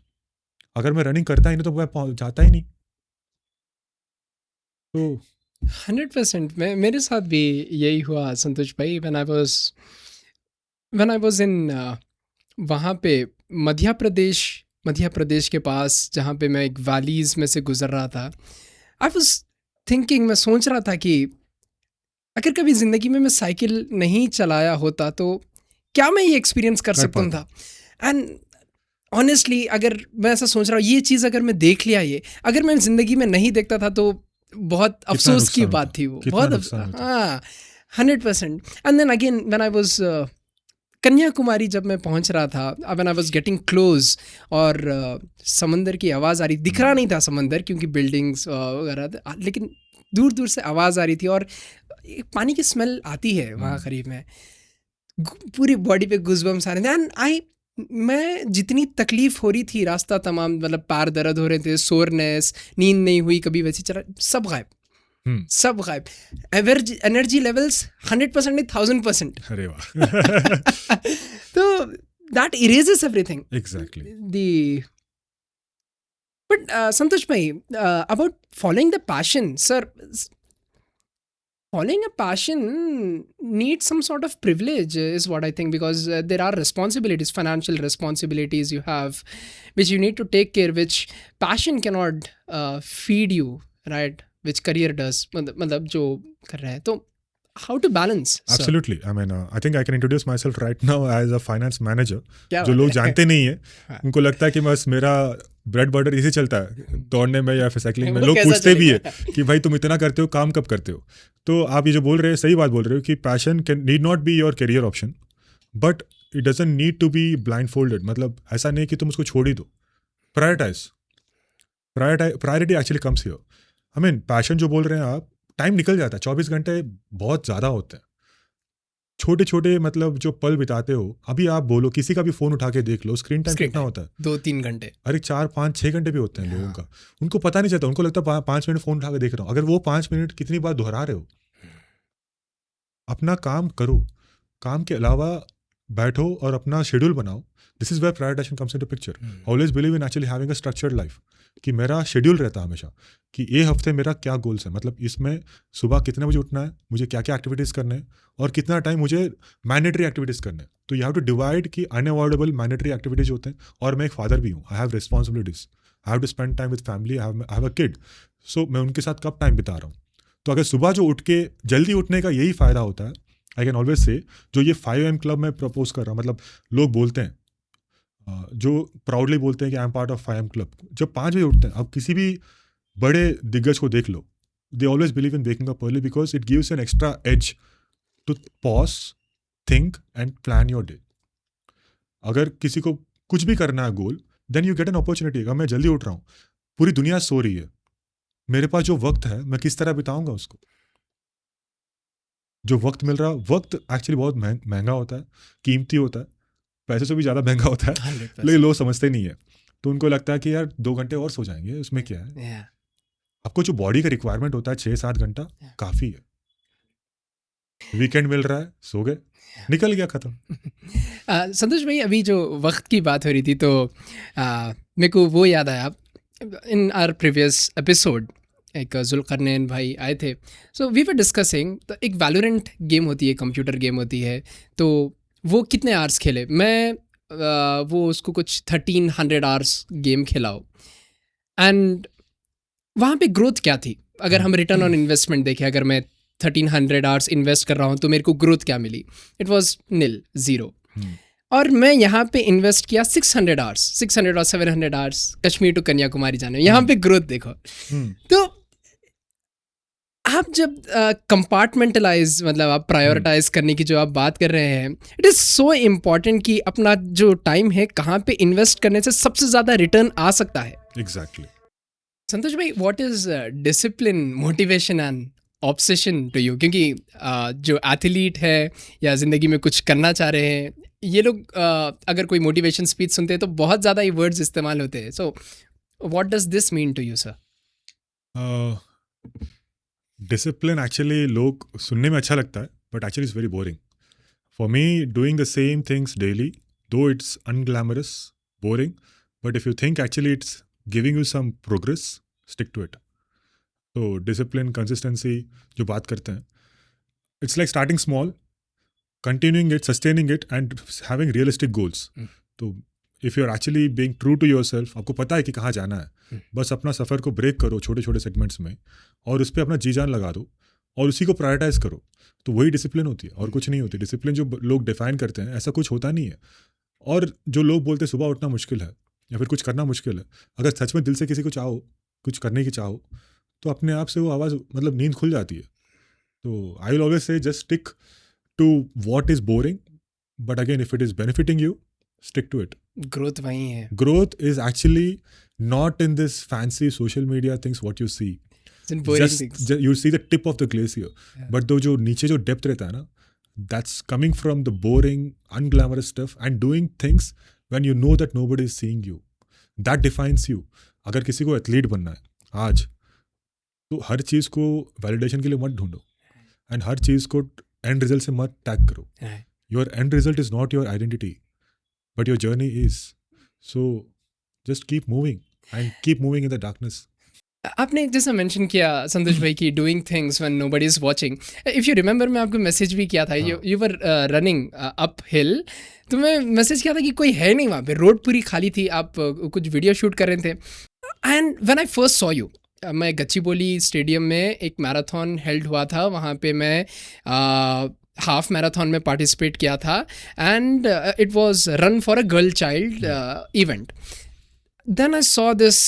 अगर मैं रनिंग करता ही नहीं तो मैं जाता ही नहीं। तो 100% मैं, मेरे साथ भी यही हुआ संतोष भाई। व्हेन आई वाज इन वहाँ पे मध्य प्रदेश के पास, जहाँ पे मैं एक वैलीज में से गुजर रहा था, आई वाज थिंकिंग, मैं सोच रहा था कि अगर कभी ज़िंदगी में मैं साइकिल नहीं चलाया होता तो क्या मैं ये एक्सपीरियंस कर सकता था। एंड ऑनेस्टली अगर मैं ऐसा सोच रहा हूँ, ये चीज़ अगर मैं देख लिया, ये अगर मैं ज़िंदगी में नहीं देखता था तो बहुत अफसोस की बात थी वो, बहुत। हाँ, 100%। And then again when I was Kanyakumari जब मैं पहुंच रहा था, when I was getting close, और समंदर की आवाज़ आ रही, दिख रहा नहीं था समंदर क्योंकि बिल्डिंग्स वगैरह थे, लेकिन दूर दूर से आवाज़ आ रही थी, और एक पानी की स्मेल आती है वहाँ करीब में, पूरी बॉडी पे गूज़बम्स आ रहे थे। एंड मैं जितनी तकलीफ हो रही थी रास्ता तमाम, मतलब पैर दर्द हो रहे थे, सोरनेस, नींद नहीं हुई कभी, वैसे चला, सब गायब, सब गायब। एनर्जी लेवल्स 100% नहीं, 1000%। अरे वाह तो that erases everything exactly. The. But Santosh भाई, about following the passion, sir, following a passion needs some sort of privilege, is what I think, because there are responsibilities, financial responsibilities you have, which you need to take care, which passion cannot feed you, right, which career does, मतलब जो कर रहे हैं, तो how to balance, sir? Absolutely. I mean, I think I can introduce myself right now as a finance manager. क्या जो बात लोग है? जानते नहीं है, हाँ। उनको लगता है कि बस मेरा ब्रेड बटर इसी चलता है दौड़ने में या फिर साइकिलिंग में। वो लोग कैसा पूछते भी है चलेगा? कि भाई तुम इतना करते हो, काम कब करते हो। तो आप ये जो बोल रहे हैं, सही बात बोल रहे हो कि passion can need not be your career option, but it doesn't need to be blindfolded. मतलब ऐसा नहीं कि तुम उसको छोड़ ही दो। Priority actually comes here. I mean, passion जो बोल रहे हैं आप, टाइम निकल जाता है, 24 घंटे बहुत ज़्यादा होते हैं। छोटे छोटे मतलब जो पल बिताते हो, अभी आप बोलो किसी का भी फोन उठा के देख लो, स्क्रीन टाइम Screen कितना time. होता है? 2-3 घंटे। अरे 4-5-6 घंटे भी होते हैं लोगों का। उनको पता नहीं चलता, उनको लगता है 5 मिनट फोन उठा के देख रहा हूँ। अगर वो 5 मिनट कितनी बार दोहरा रहे हो, अपना काम करो, काम के अलावा बैठो और अपना शेड्यूल बनाओ। This is where prioritisation comes into picture. Always believe in actually having a structured life, कि मेरा शेड्यूल रहता है हमेशा कि ये हफ्ते मेरा क्या गोल्स है, मतलब इसमें सुबह कितने बजे उठना है, मुझे क्या क्या एक्टिविटीज़ करने हैं, और कितना टाइम मुझे मैंडेटरी एक्टिविटीज़ करने हैं। तो यू हैव टू डिवाइड कि अनअवॉइडेबल मैंडेटरी एक्टिविटीज़ होते हैं, और मैं एक फादर भी हूँ, I have responsibilities, I have to spend time with family, I have a kid. So मैं उनके साथ कब टाइम बिता रहा हूँ। तो अगर सुबह जो उठ के जल्दी उठने का यही फ़ायदा होता है, आई कैन ऑलवेज से, जो ये 5 AM क्लब मैं प्रपोज कर रहा हूँ, मतलब लोग बोलते हैं, जो प्राउडली बोलते हैं कि I am part of 5 AM club, जब 5 बजे उठते हैं, अब किसी भी बड़े दिग्गज को देख लो, they always believe in waking up early because it gives an extra edge to pause, think and plan your day. अगर किसी को कुछ भी करना है goal, then you get an opportunity. अगर मैं जल्दी उठ रहा हूँ, पूरी दुनिया सो रही है, मेरे पास जो वक्त है मैं किस तरह बिताऊंगा उसको। जो वक्त मिल रहा, वक्त एक्चुअली बहुत महंगा होता है, कीमती होता है, पैसे से भी ज़्यादा महंगा होता है, 100%। लेकिन लोग समझते नहीं है। तो उनको लगता है कि यार 2 घंटे और सो जाएंगे, उसमें क्या है। Yeah. आपको जो बॉडी का रिक्वायरमेंट होता है 6-7 घंटा काफ़ी है। वीकेंड मिल रहा है, सो गए, निकल गया, खत्म। संतोष भाई, अभी जो वक्त की बात हो रही थी, तो मेरे को वो याद आया, इन आवर प्रीवियस एपिसोड एक जुल्करनैन भाई आए थे, सो वी वर डिस्कसिंग, तो एक वैलोरेंट गेम होती है, कंप्यूटर गेम होती है, तो वो कितने आवर्स खेले, मैं वो उसको कुछ 1300 आवर्स गेम खिलाओ, एंड वहाँ पे ग्रोथ क्या थी, अगर हम रिटर्न ऑन इन्वेस्टमेंट देखें, अगर मैं 1300 आवर्स इन्वेस्ट कर रहा हूँ तो मेरे को ग्रोथ क्या मिली, इट वाज नील, ज़ीरो। और मैं यहाँ पे इन्वेस्ट किया 600 आवर्स, 600 और 700 आवर्स कश्मीर टू कन्याकुमारी जाने में, यहाँ पे ग्रोथ देखो। तो आप जब कंपार्टमेंटलाइज, मतलब आप प्रायोरिटाइज करने की जो आप बात कर रहे हैं, इट इज़ सो इम्पॉर्टेंट कि अपना जो टाइम है कहाँ पे इन्वेस्ट करने से सबसे ज़्यादा रिटर्न आ सकता है। एग्जैक्टली। संतोष भाई, what is discipline, motivation and obsession to you? क्योंकि जो एथलीट है या ज़िंदगी में कुछ करना चाह रहे हैं, ये लोग अगर कोई मोटिवेशन स्पीच सुनते हैं तो बहुत ज़्यादा ये वर्ड्स इस्तेमाल होते हैं। So what does this mean to you, sir? Discipline actually लोग सुनने में अच्छा लगता है, but actually it's very boring for me. Doing the same things daily, though it's unglamorous, boring, but if you think actually it's giving you some progress, stick to it. तो discipline, consistency जो बात करते हैं, it's like starting small, continuing it, sustaining it, and having realistic goals. तो if you're actually being true to yourself, आपको पता है कि कहाँ जाना है, बस अपना सफ़र को ब्रेक करो छोटे छोटे सेगमेंट्स में, और उस पर अपना जी जान लगा दो, और उसी को प्रायोरिटाइज करो, तो वही डिसिप्लिन होती है, और कुछ नहीं होती। डिसिप्लिन जो लोग डिफाइन करते हैं, ऐसा कुछ होता नहीं है। और जो लोग बोलते हैं सुबह उठना मुश्किल है या फिर कुछ करना मुश्किल है, अगर सच में दिल से किसी को चाहो, कुछ करने की चाहो, तो अपने आप से वो आवाज़, मतलब नींद खुल जाती है। तो I will always say just stick to what is boring, But again, if it is benefiting you, stick to it. Growth वही है. Growth is actually not in this fancy social media things what you see. It's in boring things. You see the tip of the glacier. Yeah. But जो नीचे जो depth रहता है ना, that's coming from the boring, unglamorous stuff and doing things when you know that nobody is seeing you. That defines you. अगर किसी को athlete बनना है आज, तो हर चीज़ को वैलिडेशन के लिए मत ढूंढो एंड हर चीज़ को एंड रिजल्ट से मत टैग करो. Right. Your and result is not your identity but your journey is. So just keep moving and keep moving in the darkness. आपने जैसा मेंशन किया संतोष भाई की doing things when nobody is watching. If you remember, मैं आपको message भी किया था. You were running up hill, तो मैं मैसेज किया था कि कोई है नहीं वहाँ पे, रोड पूरी खाली थी, आप कुछ वीडियो शूट कर रहे थे. And when I first saw you, मैं गच्चीबोली स्टेडियम में एक मैराथन हेल्ड हुआ था, वहाँ पे मैं हाफ मैराथन में पार्टिसिपेट किया था and it was run for a girl child event. Then I saw this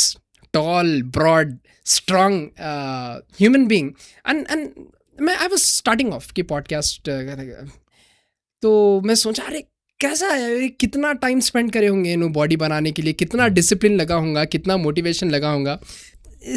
tall, broad, strong human being, and I was starting off कि podcast तो मैं सोचा अरे कैसा है, कितना टाइम स्पेंड करे होंगे इन बॉडी बनाने के लिए, कितना डिसिप्लिन लगा होगा, कितना मोटिवेशन लगा होगा.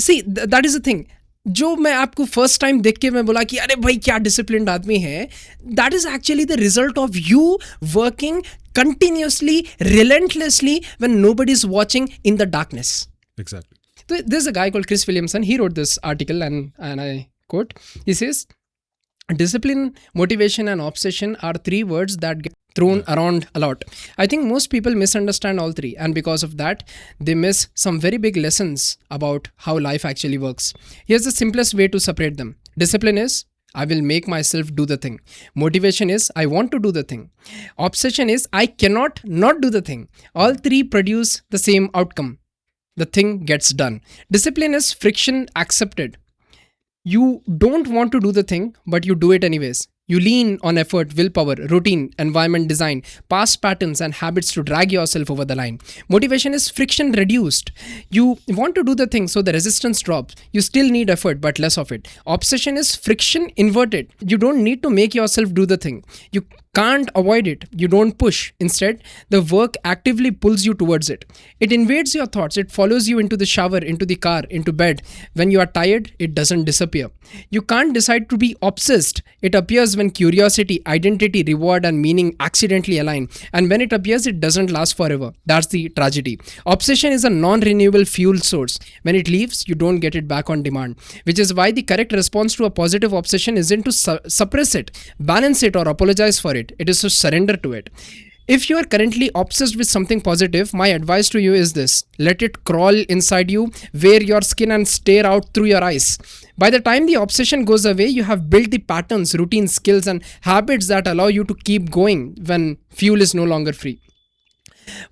See that is the thing. जो मैं आपको फर्स्ट टाइम देख के मैं बोला कि अरे भाई क्या डिसिप्लिन्ड आदमी है, that is actually the result of you working continuously, relentlessly when nobody is watching in the darkness. Exactly. So there's a guy called Chris Williamson. He wrote this article and I quote, he says, discipline, motivation and obsession are three words that get thrown around a lot. I think most people misunderstand all three, and because of that, they miss some very big lessons about how life actually works. Here's the simplest way to separate them. Discipline is, I will make myself do the thing. Motivation is, I want to do the thing. Obsession is, I cannot not do the thing. All three produce the same outcome. The thing gets done. Discipline is friction accepted. You don't want to do the thing, but you do it anyways. You lean on effort, willpower, routine, environment design, past patterns and habits to drag yourself over the line. Motivation is friction reduced. You want to do the thing, so the resistance drops. You still need effort, but less of it. Obsession is friction inverted. You don't need to make yourself do the thing. You can't avoid it. You don't push. Instead, the work actively pulls you towards it. It invades your thoughts. It follows you into the shower, into the car, into bed. When you are tired, it doesn't disappear. You can't decide to be obsessed. It appears when curiosity, identity, reward, and meaning accidentally align. And when it appears, it doesn't last forever. That's the tragedy. Obsession is a non-renewable fuel source. When it leaves, you don't get it back on demand. Which is why the correct response to a positive obsession isn't to suppress it, balance it, or apologize for it. It is to surrender to it. If you are currently obsessed with something positive, my advice to you is this: let it crawl inside you, wear your skin, and stare out through your eyes. By the time the obsession goes away, you have built the patterns, routines, skills, and habits that allow you to keep going when fuel is no longer free.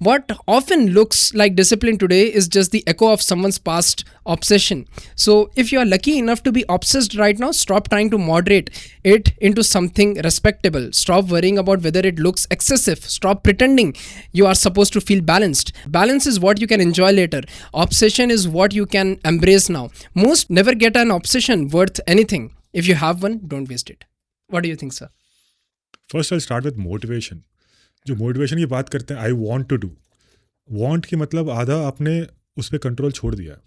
What often looks like discipline today is just the echo of someone's past obsession. So if you are lucky enough to be obsessed right now, stop trying to moderate it into something respectable. Stop worrying about whether it looks excessive. Stop pretending you are supposed to feel balanced. Balance is what you can enjoy later. Obsession is what you can embrace now. Most never get an obsession worth anything. If you have one, don't waste it. What do you think, sir? First, I'll start with motivation. जो motivation की बात करते हैं, I want to do, want की मतलब आधा आपने उस पर कंट्रोल छोड़ दिया है,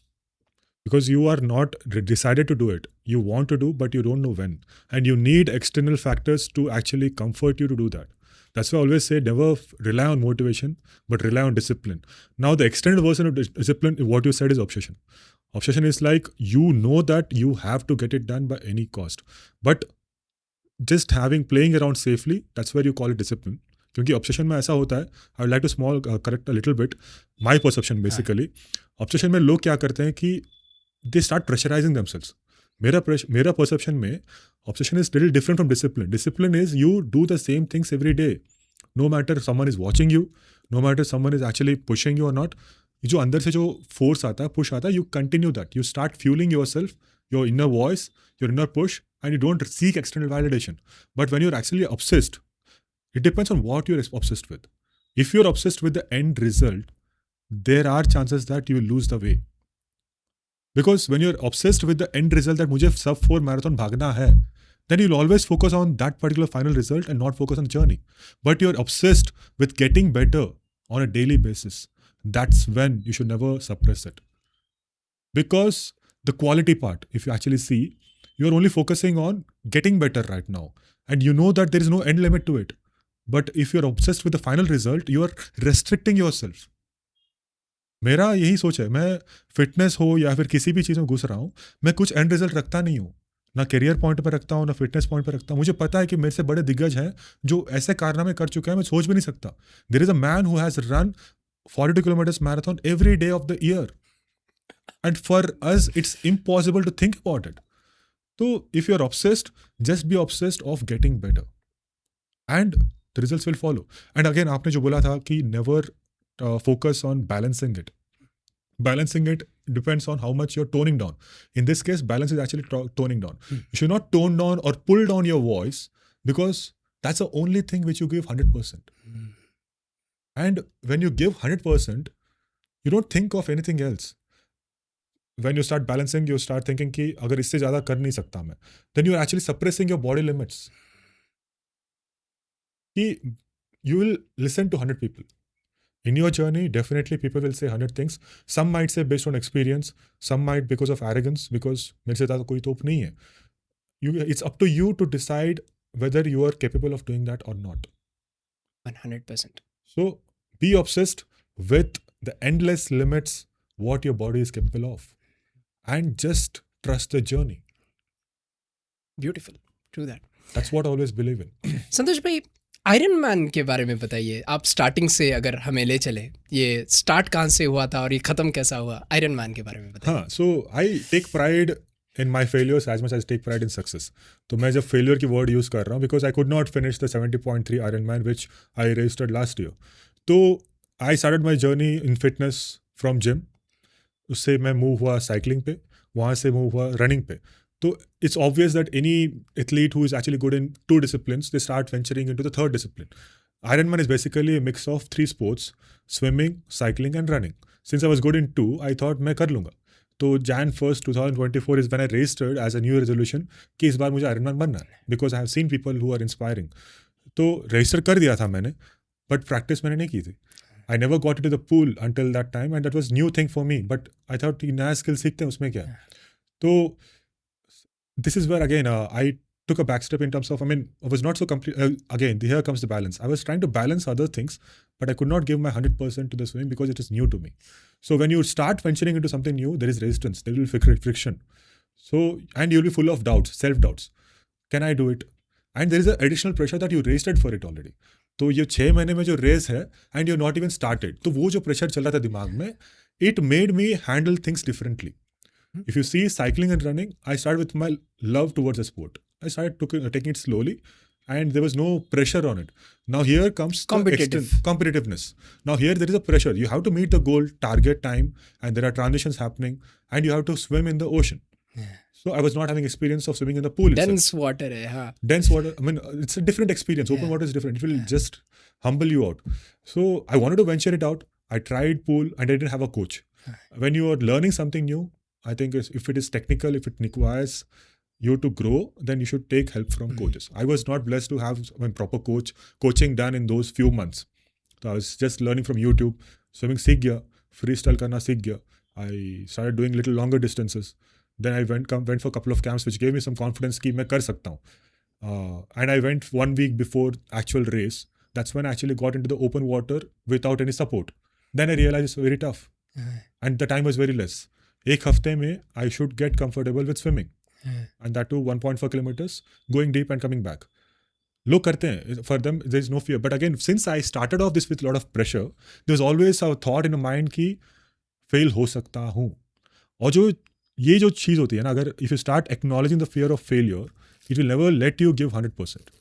because you are not decided to do it. You want to do but you don't know when, and you need external factors to actually comfort you to do that. That's why I always say never rely on motivation but rely on discipline. Now the extended version of discipline, what you said, is obsession. Obsession is like you know that you have to get it done by any cost, but just playing around safely, that's where you call it discipline. क्योंकि obsession में ऐसा होता है, I would like to small correct a little bit my perception. Basically obsession में लोग क्या करते हैं कि दे स्टार्ट प्रेशराइजिंग देमसेल्व्स. मेरा परसेप्शन में obsession is little different from discipline. Discipline is you do the same things every day, no matter someone is watching you, no matter someone is actually pushing you और not. जो अंदर से जो force आता है, push आता है, you continue that. You start fuelling yourself, your inner voice, your inner push, and you don't seek external validation. But when you are actually obsessed, it depends on what you're obsessed with. If you're obsessed with the end result, there are chances that you will lose the way. Because when you're obsessed with the end result that मुझे sub 4 marathon भागना है, then you'll always focus on that particular final result and not focus on the journey. But you're obsessed with getting better on a daily basis. That's when you should never suppress it. Because the quality part, if you actually see, you're only focusing on getting better right now. And you know that there is no end limit to it. But if you're obsessed with the final result, you are restricting yourself. मेरा यही सोच है, मैं fitness हो या फिर किसी भी चीज़ में घुस रहा हूँ, मैं कुछ एंड रिजल्ट रखता नहीं हूँ, ना करियर पॉइंट पर रखता हूँ, ना फिटनेस पॉइंट पर रखता हूँ. मुझे पता है कि मेरे से बड़े दिग्गज हैं जो ऐसे कारनामे कर चुके हैं, मैं सोच भी नहीं सकता. There is a man who has run 42 kilometers marathon every day of the year, and for us it's impossible to think about it. So if you're obsessed, just be obsessed of getting better and the results will follow. And again, आपने जो बोला था कि never focus on balancing it. Balancing it depends on how much you're toning down. In this case, balance is actually toning down. You should not tone down or pull down your voice, because that's the only thing which you give 100%. And when you give 100%, you don't think of anything else. When you start balancing, you start thinking कि अगर इससे ज़्यादा कर नहीं सकता मैं, then you are actually suppressing your body limits. कि you will listen to 100 people. In your journey, definitely people will say 100 things. Some might say based on experience, some might because of arrogance, because मेरे से ज़्यादा कोई तोप नहीं है. It's up to you to decide whether you are capable of doing that or not. 100%. So be obsessed with the endless limits what your body is capable of, and just trust the journey. Beautiful. True that. That's what I always believe in. संतोष भाई, iron man के बारे में बताइए. आप starting से अगर हमें ले चले, ये स्टार्ट कहाँ से हुआ था और ये ख़त्म कैसा हुआ, आयरन मैन के बारे में बताइए. हाँ, so I take pride in my failures as much as I take pride in success. तो मैं जब failure की word use कर रहा हूँ, because I could not finish the 70.3 Ironman which I registered last year. तो I started my journey in fitness from gym. उससे मैं मूव हुआ साइकिलिंग पे, वहाँ से मूव हुआ रनिंग पे. तो it's obvious that any athlete who is actually good in 2 disciplines, they start venturing into the 3rd discipline. Ironman is basically a mix of 3 sports: swimming, cycling and running. Since I was good in 2, I thought मैं कर लूँगा. तो Jan 1st 2024 is when I registered as a new resolution कि इस बार मुझे Ironman बनना है, because I have seen people who are inspiring. तो रजिस्टर कर दिया था मैंने, बट प्रैक्टिस मैंने नहीं की थी. I never got into the pool until that time, and that was new thing for me. But I thought कि नया स्किल सीखते हैं, उसमें क्या है. तो this is where again I took a backstep in terms of, I mean, I was not so complete. Again, here comes the balance. I was trying to balance other things, but I could not give my 100% to the swimming because it is new to me. So when you start venturing into something new, there is resistance, there will be friction. So, and you'll be full of doubts, self-doubts. Can I do it? And there is an additional pressure that you registered for it already. तो ये 6 महीने में जो race है, and you're not even started, तो वो जो pressure चल रहा था दिमाग में, it made me handle things differently. If you see cycling and running, I started with my love towards the sport. I started taking it slowly, and there was no pressure on it. Now here comes competitiveness. Now here there is a pressure. You have to meet the goal, target time, and there are transitions happening, and you have to swim in the ocean. Yeah. So I was not having experience of swimming in the pool itself. Dense water है, हाँ. Dense water, I mean, it's a different experience. Open water is different. It will just humble you out. So I wanted to venture it out. I tried pool, and I didn't have a coach. When you are learning something new, I think if it is technical, if it requires you to grow, then you should take help from coaches. I was not blessed to have proper coaching done in those few months. So I was just learning from YouTube. Swimming सीख गया, freestyle करना सीख गया. I started doing little longer distances. Then I went for a couple of camps which gave me some confidence कि मैं कर सकता हूँ. And I went 1 week before actual race. That's when I actually got into the open water without any support. Then I realized it's very tough. And the time was very less. एक हफ्ते में I should get comfortable with swimming. And that too 1.4 kilometers, going deep and coming back. लोग करते हैं, for them there is no fear. But again, since I started off this with a lot of pressure, there was always a thought in my mind कि fail हो सकता हूँ. और जो ये जो चीज़ होती है ना, अगर if you start acknowledging the fear of failure, it will never let you give 100%.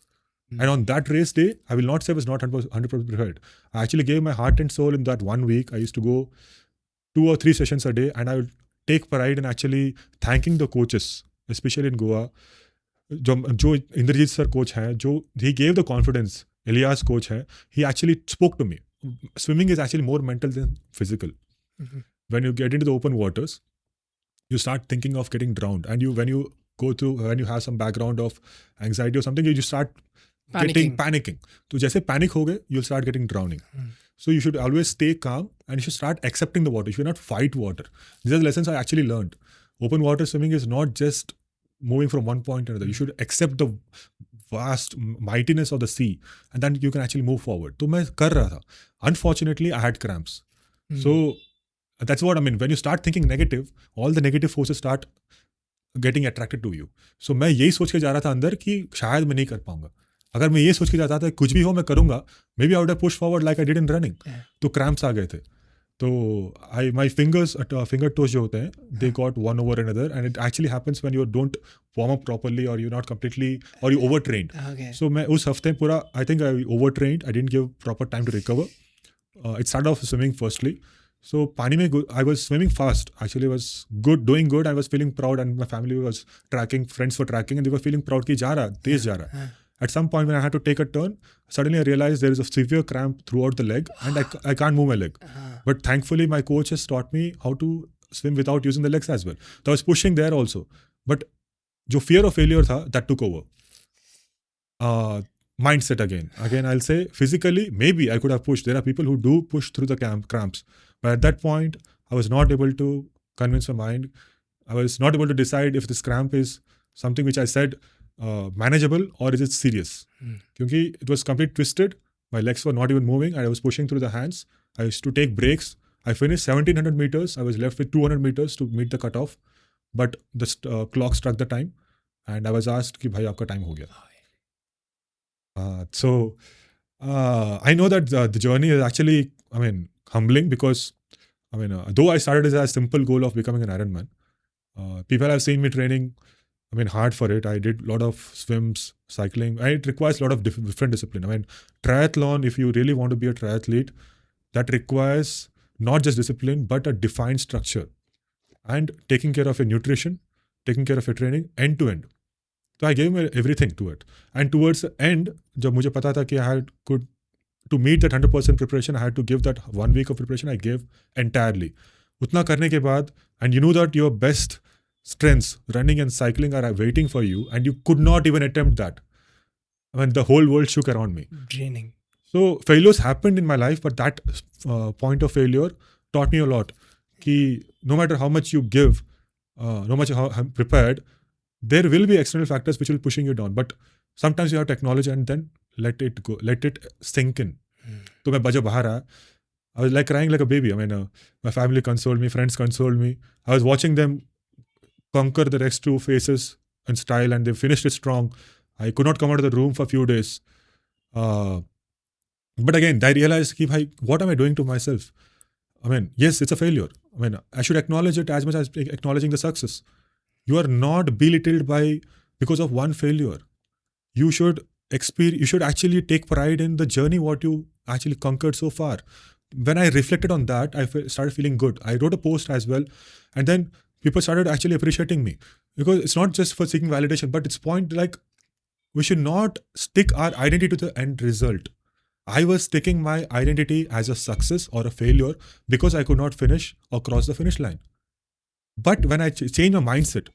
And on that race day, I will not say I was not 100% prepared. I actually gave my heart and soul in that 1 week. I used to go 2 or 3 sessions a day, and I would take pride in actually thanking the coaches, especially in Goa. जो Indrajit sir coach हैं, जो he gave the confidence, Elias coach है, he actually spoke to me. Swimming is actually more mental than physical. When you get into the open waters, you start thinking of getting drowned, and when you go through, when you have some background of anxiety or something, you just start getting panicking. So जैसे panic हो गए, you'll start getting drowning. So you should always stay calm and you should start accepting the water. You should not fight water. These are the lessons I actually learned. Open water swimming is not just moving from one point to another. You should accept the vast mightiness of the sea and then you can actually move forward. तो मैं कर रहा था. Unfortunately, I had cramps. So that's what I mean. When you start thinking negative, all the negative forces start getting attracted to you. So मैं यही सोच के जा रहा था अंदर कि शायद मैं नहीं कर पाऊंगा. अगर मैं ये सोच के जाता था कुछ भी हो मैं करूंगा, maybe I would have push forward like I did in running. तो क्रैम्प्स आ गए थे. तो माई फिंगर टोज जो होते हैं, they got one over another and it actually happens when you don't warm up properly और you not completely और यू ओवर ट्रेन्ड. सो मैं उस हफ्ते पूरा I think I over trained. I didn't give proper time to recover. It started off swimming firstly. So पानी में I was swimming fast. Actually, I was good, doing good. I was feeling proud, and my family was tracking, friends were tracking, and they were feeling proud कि जा रहा, तेज जा रहा. At some point when I had to take a turn, suddenly I realized there is a severe cramp throughout the leg, and I can't move my leg. But thankfully, my coach has taught me how to swim without using the legs as well. So I was pushing there also. But जो fear of failure था, that took over. Mindset again. I'll say physically, maybe I could have pushed. There are people who do push through the cramps. But at that point, I was not able to convince my mind. I was not able to decide if this cramp is something which I said manageable or is it serious. Because it was completely twisted. My legs were not even moving. I was pushing through the hands. I used to take breaks. I finished 1700 meters. I was left with 200 meters to meet the cutoff. But the clock struck the time. And I was asked कि भाई आपका time हो गया. So I know that the journey is actually, humbling because, though I started as a simple goal of becoming an Ironman, people have seen me training, hard for it. I did a lot of swims, cycling, and it requires a lot of different discipline. Triathlon, if you really want to be a triathlete, that requires not just discipline, but a defined structure and taking care of your nutrition, taking care of your training, end to end. So I gave everything to it. And towards the end, जब मुझे पता था कि I could, to meet that 100% preparation, I had to give that 1 week of preparation, I gave entirely. उतना करने के बाद, and you know that your best strengths, running and cycling, are waiting for you, and you could not even attempt that. The whole world shook around me. Draining. So failures happened in my life, but that point of failure taught me a lot. Ki no matter how much you give, no matter how I'm prepared, there will be external factors which will be pushing you down. But sometimes you have to acknowledge and then let it go, let it sink in. So मैं जब बाहर आया, I was like crying like a baby. My family consoled me, friends consoled me. I was watching them conquer the next two phases in style, and they finished it strong. I could not come out of the room for a few days. But again, I realized, what am I doing to myself? Yes, it's a failure. I should acknowledge it as much as acknowledging the success. You are not belittled because of one failure. You should actually take pride in the journey, what you actually conquered so far. When I reflected on that, I started feeling good. I wrote a post as well, and then people started actually appreciating me, because it's not just for seeking validation, but it's point like we should not stick our identity to the end result. I was sticking my identity as a success or a failure because I could not finish or cross the finish line. But when I changed my mindset,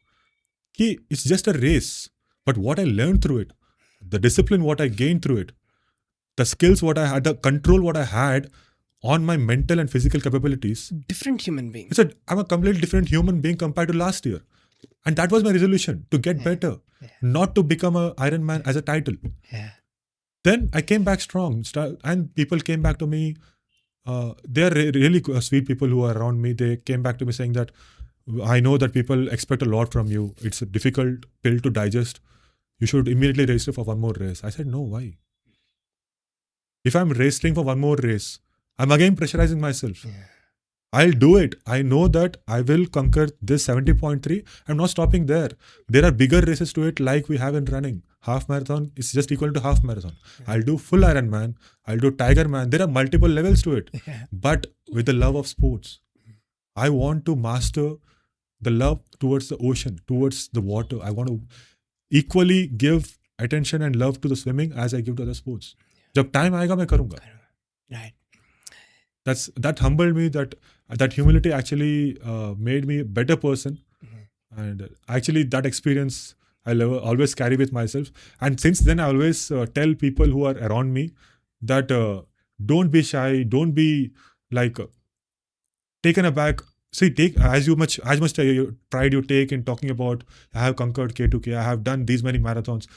it's just a race, but what I learned through it, the discipline what I gained through it, the skills what I had, the control what I had on my mental and physical capabilities. Different human being. I'm a completely different human being compared to last year. And that was my resolution, to get better, not to become an Ironman as a title. Then I came back strong, and people came back to me. They're really sweet people who are around me. They came back to me saying that, I know that people expect a lot from you. It's a difficult pill to digest. You should immediately register for one more race. I said, no, why? If I'm registering for one more race, I'm again pressurizing myself. I'll do it. I know that I will conquer this 70.3. I'm not stopping there. There are bigger races to it, like we have in running. Half marathon is just equal to half marathon. I'll do full Ironman. I'll do Tiger Man. There are multiple levels to it. But with the love of sports, I want to master the love towards the ocean, towards the water. I want to equally give attention and love to the swimming as I give to other sports. जब time आएगा मैं करूँगा. Right. That humbled me. That humility actually made me a better person. And actually that experience always carry with myself. And since then I always tell people who are around me that don't be shy, don't be like taken aback. See, take as much pride you take in talking about, I have conquered K2K, I have done these many marathons.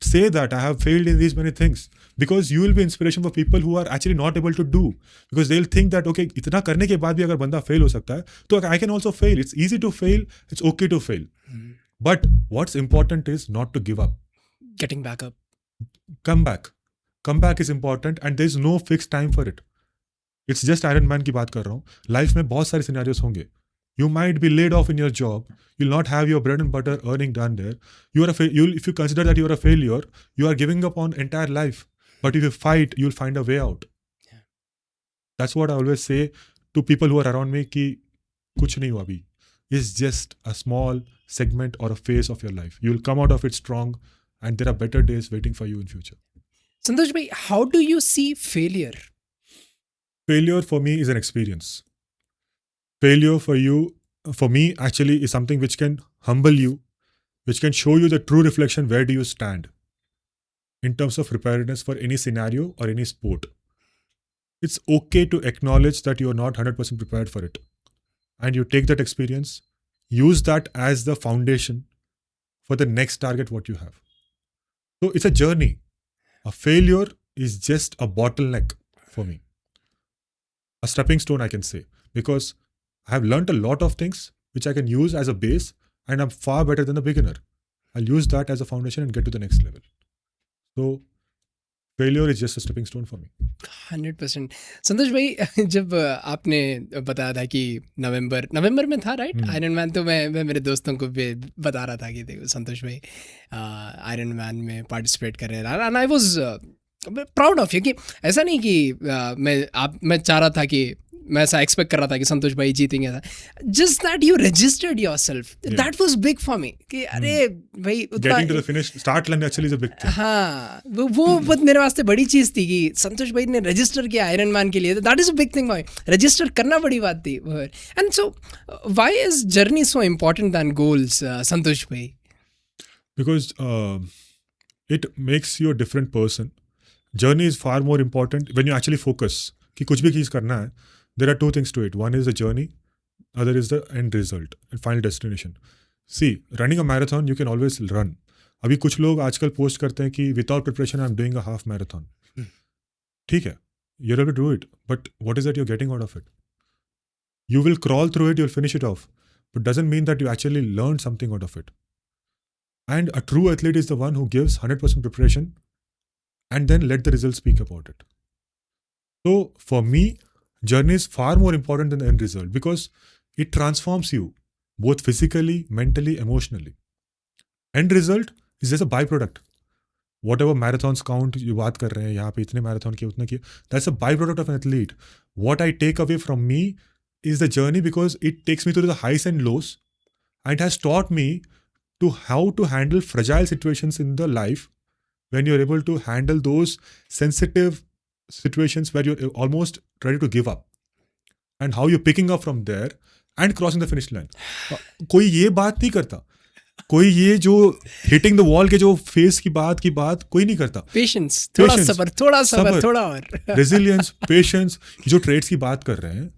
Say that I have failed in these many things, because you will be inspiration for people who are actually not able to do, because they'll think that okay, इतना करने के बाद भी अगर बंदा fail हो सकता है, तो I can also fail. It's easy to fail. It's okay to fail. But what's important is not to give up. Getting back up. Come back. Come back is important, and there is no fixed time for it. It's just Iron Man की बात कर रहा हूँ. Life में बहुत सारे scenarios होंगे. You might be laid off in your job. You'll not have your bread and butter earning done there. If you consider that you are a failure, you are giving up on entire life. But if you fight, you'll find a way out. Yeah. That's what I always say to people who are around me कि कुछ नहीं हुआ अभी. It's just a small segment or a phase of your life. You'll come out of it strong, and there are better days waiting for you in future. Santosh bhai, how do you see failure? Failure for me is an experience. Failure for me actually is something which can humble you, which can show you the true reflection, where do you stand in terms of preparedness for any scenario or any sport. It's okay to acknowledge that you are not 100% prepared for it. And you take that experience, use that as the foundation for the next target what you have. So it's a journey. A failure is just a bottleneck for me. A stepping stone, I can say, because I have learned a lot of things which I can use as a base, and I'm far better than a beginner. I'll use that as a foundation and get to the next level. So failure is just a stepping stone for me. 100%. संतोष भाई, जब आपने बताया था कि नवंबर में था, right, iron man, तो मैं मेरे दोस्तों को भी बता रहा था कि देखो संतोष भाई आयरन मैन में पार्टिसिपेट कर रहे हैं, and I was proud of you. कि ऐसा नहीं कि मैं चाह रहा था कि मैं ऐसा एक्सपेक्ट कर रहा था कि संतोष भाई जीतेंगे, just that you registered yourself, that was big for me. कि अरे भाई getting to the finish start line actually is a big thing. हाँ, वो बहुत मेरे वास्ते बड़ी चीज़ थी कि संतोष भाई ने रजिस्टर किया आयरन मैन के लिए. That is a big thing भाई. रजिस्टर करना बड़ी बात थी. And so why is journey so important than goals, Santosh भाई? Because it makes you a different person. Journey is far more important when you actually focus कि कुछ भी चीज़ करना है. There are two things to it. One is the journey, other is the end result and final destination. See, running a marathon, you can always run. अभी कुछ लोग आजकल post करते हैं कि without preparation I'm doing a half marathon. ठीक है, you're able to do it, but what is that you're getting out of it? You will crawl through it, you'll finish it off, but doesn't mean that you actually learned something out of it. And a true athlete is the one who gives 100% preparation and then let the results speak about it. So for me, journey is far more important than the end result, because it transforms you both physically, mentally, emotionally. End result is just a byproduct. Whatever marathons count, you बात कर रहे हैं यहाँ पे इतने marathon किए उतने किए, that's a byproduct of an athlete. What I take away from me is the journey, because it takes me through the highs and lows, and it has taught me to how to handle fragile situations in the life, when you're able to handle those sensitive situations where you're almost ready to give up, and how you're picking up from there and crossing the finish line. कोई ये बात नहीं करता, कोई ये जो hitting the wall के जो फेस की बात कोई नहीं करता. पेशेंस, थोड़ा सबर, थोड़ा और resilience, patience, जो traits की बात कर रहे हैं,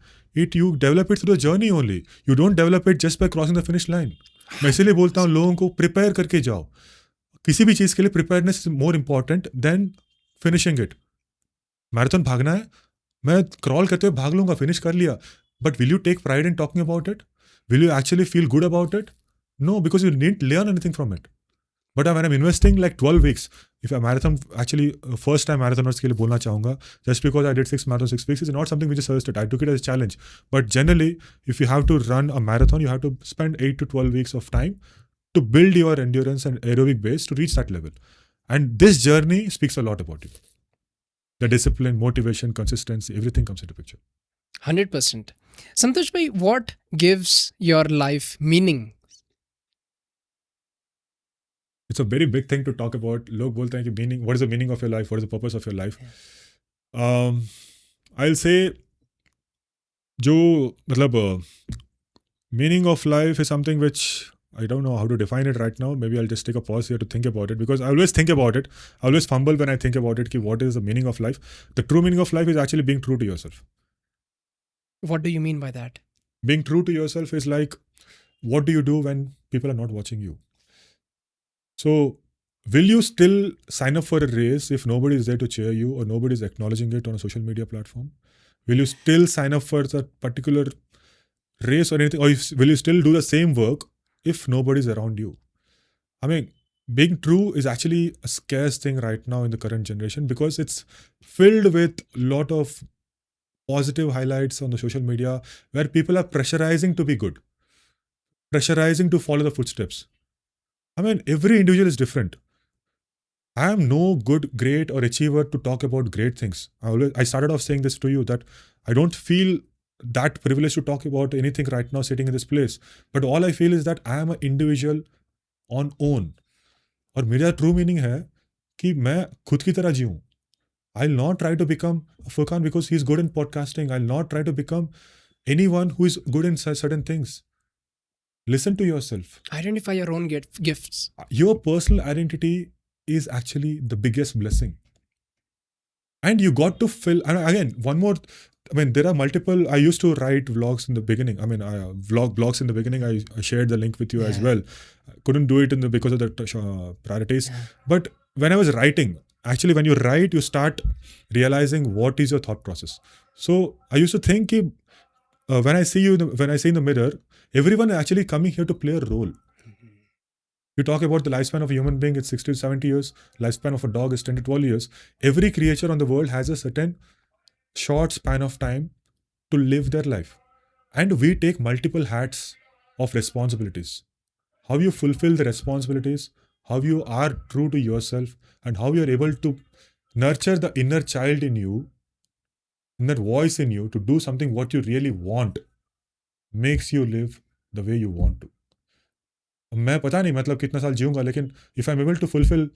you develop it through the journey only. You don't develop it just by crossing the finish line. मैं इसीलिए बोलता हूँ लोगों को प्रिपेयर करके जाओ. किसी भी चीज़ के लिए preparedness is more important than finishing it. Marathon भागना है, मैं क्रॉल करते हुए भाग लूंगा, फिनिश कर लिया, but will you take pride in talking about it? Will you actually feel good about it? No, because you need learn anything from it. But I am investing like 12 weeks. If a marathon actually first time marathoners के लिए बोलना चाहूँगा, just because I did 6 marathon 6 weeks is not something which is suggested. I took it as a challenge. But generally if you have to run a marathon, you have to spend 8 to 12 weeks of time to build your endurance and aerobic base to reach that level. And this journey speaks a lot about you. The discipline, motivation, consistency, everything comes into picture. 100%. Santosh bhai, what gives your life meaning? It's a very big thing to talk about. लोग बोलते हैं कि meaning, what is the meaning of your life? What is the purpose of your life? I'll say, जो मतलब meaning of life is something which I don't know how to define it right now. Maybe I'll just take a pause here to think about it, because I always think about it. I always fumble when I think about it. Ki what is the meaning of life? The true meaning of life is actually being true to yourself. What do you mean by that? Being true to yourself is like, what do you do when people are not watching you? So, will you still sign up for a race if nobody is there to cheer you or nobody is acknowledging it on a social media platform? Will you still sign up for that particular race or anything? Or will you still do the same work if nobody's around you? I mean, being true is actually a scarce thing right now in the current generation, because it's filled with a lot of positive highlights on the social media where people are pressurizing to be good, pressurizing to follow the footsteps. I mean, every individual is different. I am no good, great, or achiever to talk about great things. I started off saying this to you, that I don't feel that privileged to talk about anything right now sitting in this place. But all I feel is that I am an individual on own. और मेरा true meaning है कि मैं खुद की तरह जीऊँ. I'll not try to become Furqan because he's good in podcasting. I'll not try to become anyone who is good in certain things. Listen to yourself. Identify your own gifts. Your personal identity is actually the biggest blessing. And you got to fill, and again, one more, I mean, there are multiple, I used to write vlogs in the beginning. I mean, blogs in the beginning, I shared the link with you as well. I couldn't do it because of the priorities. Yeah. But when I was writing, actually, when you write, you start realizing what is your thought process. So I used to think, when I see you, when I see in the mirror, everyone is actually coming here to play a role. You talk about the lifespan of a human being, it's 60 to 70 years. Lifespan of a dog is 10 to 12 years. Every creature on the world has a certain short span of time to live their life. And we take multiple hats of responsibilities. How you fulfill the responsibilities, how you are true to yourself, and how you are able to nurture the inner child in you, inner voice in you to do something what you really want, makes you live the way you want to. मैं पता नहीं मतलब कितना साल जीऊंगा, लेकिन if I'm able to fulfill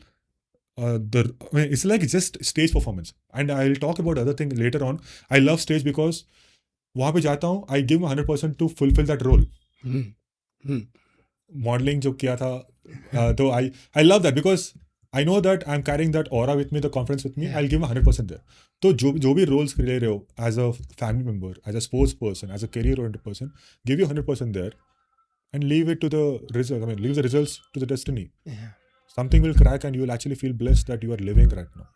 it's like just stage performance. And I'll talk about other thing later on. I love stage because वहाँ पे जाता हूँ, I give 100% to fulfill that role. Modeling जो किया था, तो I love that because I know that I'm carrying that aura with me, the confidence with me. Yeah. I'll give 100% there. तो जो भी roles ले रहे हो, as a family member, as a sports person, as a career-oriented person, give you 100% there. And leave it to the result. I mean, leave the results to the destiny. Yeah. Something will crack and you will actually feel blessed that you are living right now.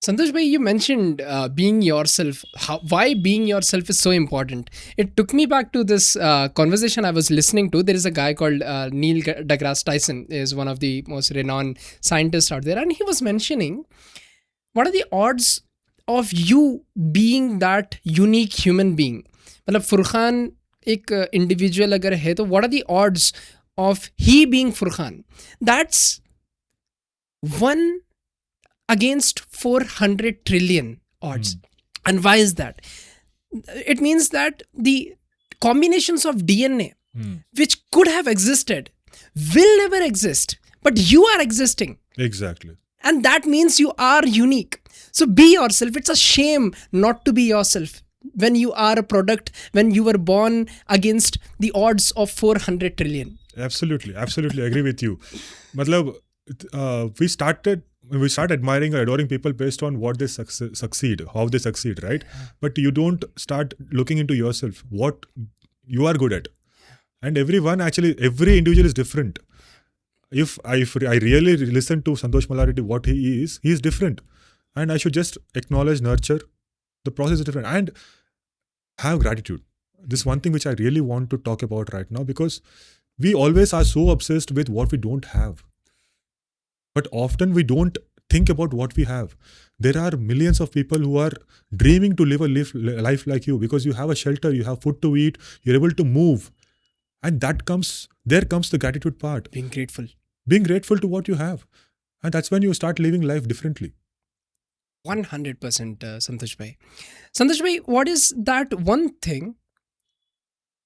Santosh bhai, you mentioned being yourself. Why being yourself is so important. It took me back to this conversation I was listening to. There is a guy called Neil deGrasse Tyson, is one of the most renowned scientists out there. And he was mentioning, what are the odds of you being that unique human being? मतलब Furqan एक individual अगर है तो what are the odds of he being Furqan? That's 1 against 400 trillion odds. And why is that? It means that the combinations of DNA which could have existed will never exist, but you are existing. Exactly. And that means you are unique. So be yourself. It's a shame not to be yourself when you are a product, when you were born against the odds of 400 trillion. Absolutely agree with you. Matlab, we start admiring or adoring people based on what they succeed, how they succeed, right? But you don't start looking into yourself, what you are good at. And every individual is different. If I really listen to Santosh Malarity, what he is different. And I should just acknowledge, nurture. The process is different. And have gratitude. This is one thing which I really want to talk about right now, because we always are so obsessed with what we don't have. But often we don't think about what we have. There are millions of people who are dreaming to live a life like you, because you have a shelter, you have food to eat, you're able to move. And there comes the gratitude part. Being grateful To what you have. And that's when you start living life differently. 100% Santosh bhai. Santosh bhai, what is that one thing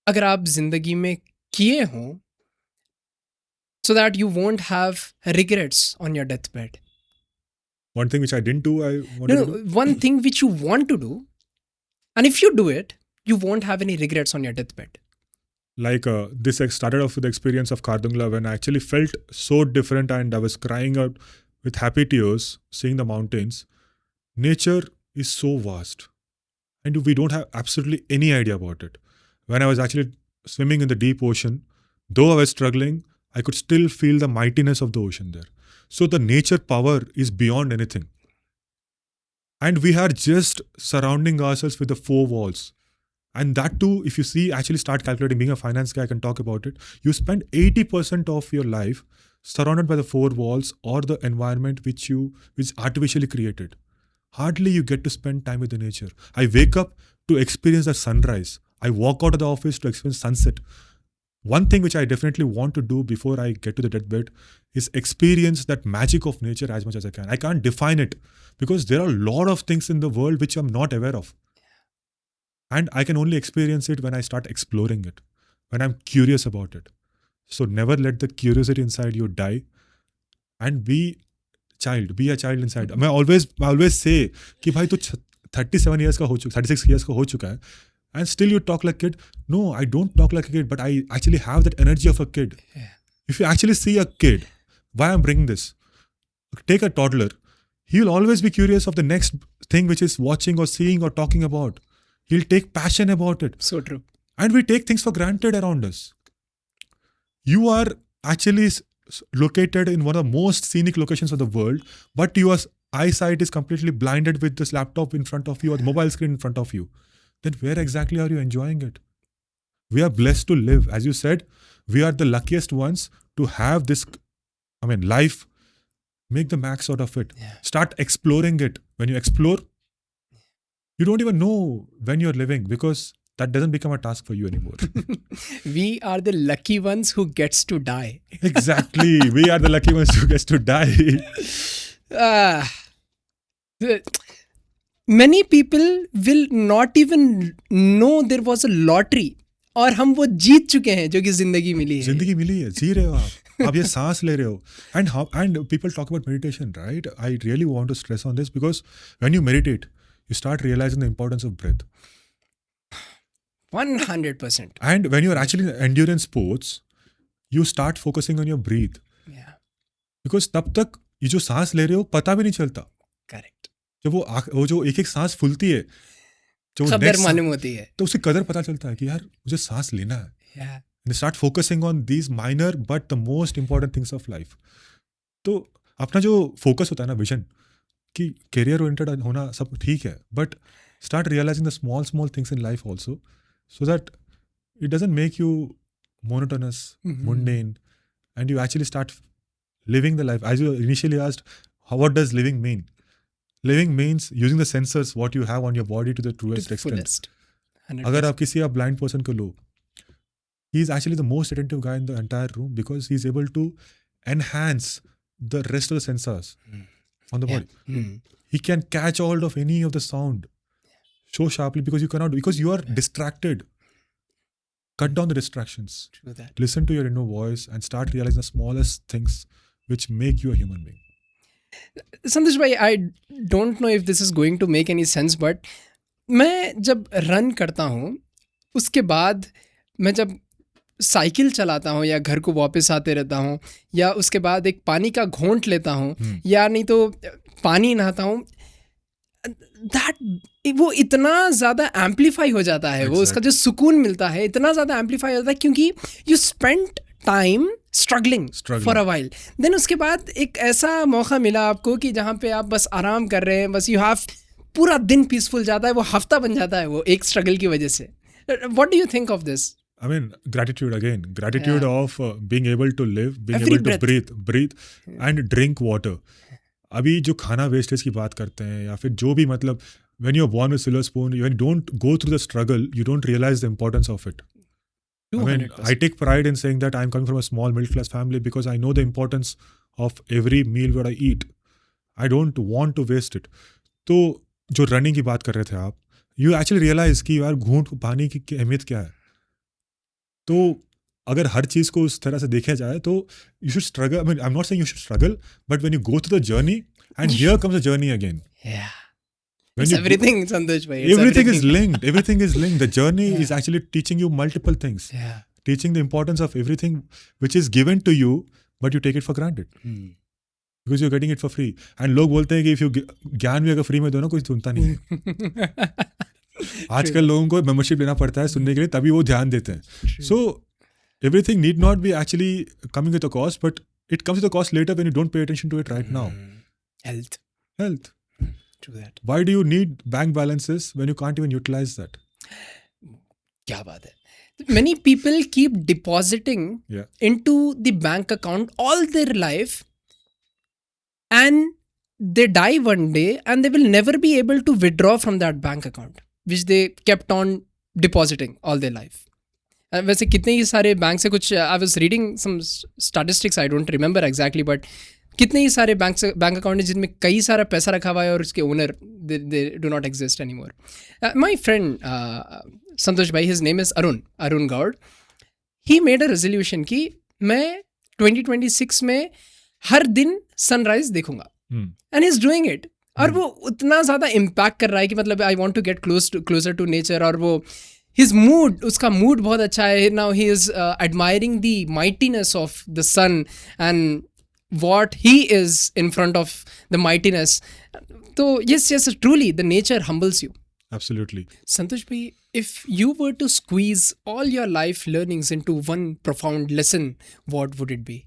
अगर आप जिंदगी में किए हों so that you won't have regrets on your deathbed? One thing which I didn't do, one thing which you want to do, and if you do it, you won't have any regrets on your deathbed. Like this started off with the experience of Kardungla when I actually felt so different and I was crying out with happy tears seeing the mountains. Nature is so vast and we don't have absolutely any idea about it. When I was actually swimming in the deep ocean, though I was struggling, I could still feel the mightiness of the ocean there. So the nature power is beyond anything. And we are just surrounding ourselves with the four walls. And that too, if you see, actually start calculating, being a finance guy, I can talk about it. You spend 80% of your life surrounded by the four walls or the environment which artificially created. Hardly you get to spend time with the nature. I wake up to experience the sunrise. I walk out of the office to experience sunset. One thing which I definitely want to do before I get to the deathbed is experience that magic of nature as much as I can. I can't define it because there are a lot of things in the world which I'm not aware of. And I can only experience it when I start exploring it, when I'm curious about it. So never let the curiosity inside you die and be a child inside. I always say कि भाई तू 37 years का हो चुका 36 years का हो चुका है and still you talk like a kid. No, I don't talk like a kid, but I actually have that energy of a kid. Yeah. If you actually see a kid, why I'm bringing this? Take a toddler. He will always be curious of the next thing which is watching or seeing or talking about. He'll take passion about it. So true. And we take things for granted around us. You are actually located in one of the most scenic locations of the world, but your eyesight is completely blinded with this laptop in front of you or the mobile screen in front of you. Then where exactly are you enjoying it? We are blessed to live. As you said, we are the luckiest ones to have this, life. Make the max out of it. Yeah. Start exploring it. When you explore, you don't even know when you're living because that doesn't become a task for you anymore. We are the lucky ones who gets to die. Exactly. We are the lucky ones who gets to die. Many people will not even know there was a lottery और हम वो जीत चुके हैं जो कि जिंदगी मिली है. जिंदगी मिली है, जी रहे हो आप ये सांस ले रहे हो. And people talk about meditation, right? I really want to stress on this because when you meditate, you start realizing the importance of breath. 100%. And when you're actually in endurance sports, you start focusing on your breathe. Yeah. Because तब तक ये जो सांस ले रहे हो पता भी नहीं चलता. Correct. जब वो जो एक सांस फूलती है, जो कदर मालूम होती है, तो उसकी कदर पता चलता है कि यार मुझे सांस लेना है. Yeah. And start focusing on these minor but the most important things of life. तो अपना जो फोकस होता है ना, विजन, कि करियर ओरिएंटेड होना सब ठीक है, but start realising the small things in life also so that it doesn't make you monotonous, mundane, and you actually start living the life. As you initially asked, what does living mean? Living means using the sensors, what you have on your body to the truest extent. अगर आप किसी blind person को लो, he is actually the most attentive guy in the entire room because he is able to enhance the rest of the sensors on the body. He can catch hold of any of the sound so sharply because you are distracted. Cut down the distractions. True that. Listen to your inner voice and start realizing the smallest things which make you a human being. Sandesh bhai, I don't know if this is going to make any sense, but मैं जब run करता हूँ उसके बाद मैं जब cycle चलाता हूँ या घर को वापस आते रहता हूँ या उसके बाद एक पानी का घोंट लेता हूँ या नहीं तो पानी नहाता हूँ, वो इतना ज़्यादा एम्पलीफाई हो जाता है. वो उसका जो सुकून मिलता है इतना ज़्यादा एम्पलीफाई होता है क्योंकि you spend time struggling for a while. Then उसके बाद एक ऐसा मौका मिला आपको कि जहाँ पे आप बस आराम कर रहे हैं, बस यू हैव, पूरा दिन पीसफुल जाता है, वो हफ्ता बन जाता है वो एक स्ट्रगल की वजह से. What do you think of this? I mean, gratitude of being able to live, being able to breathe and drink water. अभी जो खाना वेस्टेज की बात करते हैं या फिर जो भी, मतलब when you're born with silver spoon, when you don't go through the struggle, you don't realize the importance of it. 200%. I take pride in saying that I'm coming from a small middle class family because I know the importance of every meal that I eat. I don't want to waste it. तो जो running की बात कर रहे थे आप, you actually realize कि यार घूंट पानी की अहमियत क्या है. तो अगर हर चीज को उस तरह से देखा जाए तो you should struggle. I mean, I'm not saying you should struggle, but when you go through the journey, and here comes the journey again. Yeah. When It's everything, Sandesh bhai. It's everything is linked. Everything is linked. The journey Yeah. is actually teaching you multiple things. Yeah. teaching the importance of everything which is given to you, but you take it for granted. Because you're getting it for free. And लोग बोलते हैं कि if you ज्ञान भी अगर free में दो ना कोई सुनता नहीं है. आजकल लोगों को मेंबरशिप लेना पड़ता है सुनने के लिए, तभी वो ध्यान देते हैं. So everything need not be actually coming with a cost, but it comes with a cost later when you don't pay attention to it right now. Health. True that. Why do you need bank balances when you can't even utilize that? क्या बात है. Many people keep depositing Yeah. into the bank account all their life, and they die one day and they will never be able to withdraw from that bank account which they kept on depositing all their life. वैसे कितने ही सारे bank से कुछ I was reading some statistics, I don't remember exactly, but कितने ही सारे bank account है जिनमें कई सारा पैसा रखा हुआ है और उसके owner they do not exist any more. My friend Santosh भाई, his name is Arun Gaur. He made a resolution कि मैं 2026 में हर दिन सनराइज देखूंगा, एंड इज डूइंग इट. और वो उतना ज़्यादा इम्पैक्ट कर रहा है कि मतलब I want to get closer to nature. और वो his mood, उसका मूड बहुत अच्छा है. now he is admiring the mightiness of the sun and what he is in front of the mightiness. So yes, truly the nature humbles you. Absolutely. Santosh bhai, if you were to squeeze all your life learnings into one profound lesson, what would it be?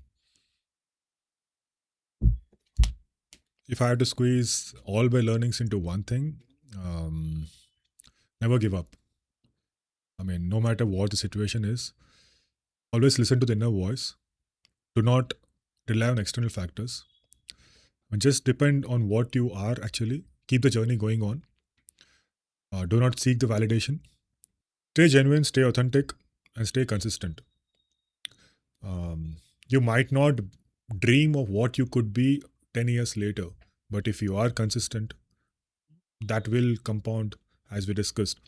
If I had to squeeze all my learnings into one thing, never give up. I mean, no matter what the situation is, always listen to the inner voice. Do not rely on external factors. And just depend on what you are actually. Keep the journey going on. Do not seek the validation. Stay genuine, stay authentic, and stay consistent. You might not dream of what you could be 10 years later, but if you are consistent, that will compound, as we discussed,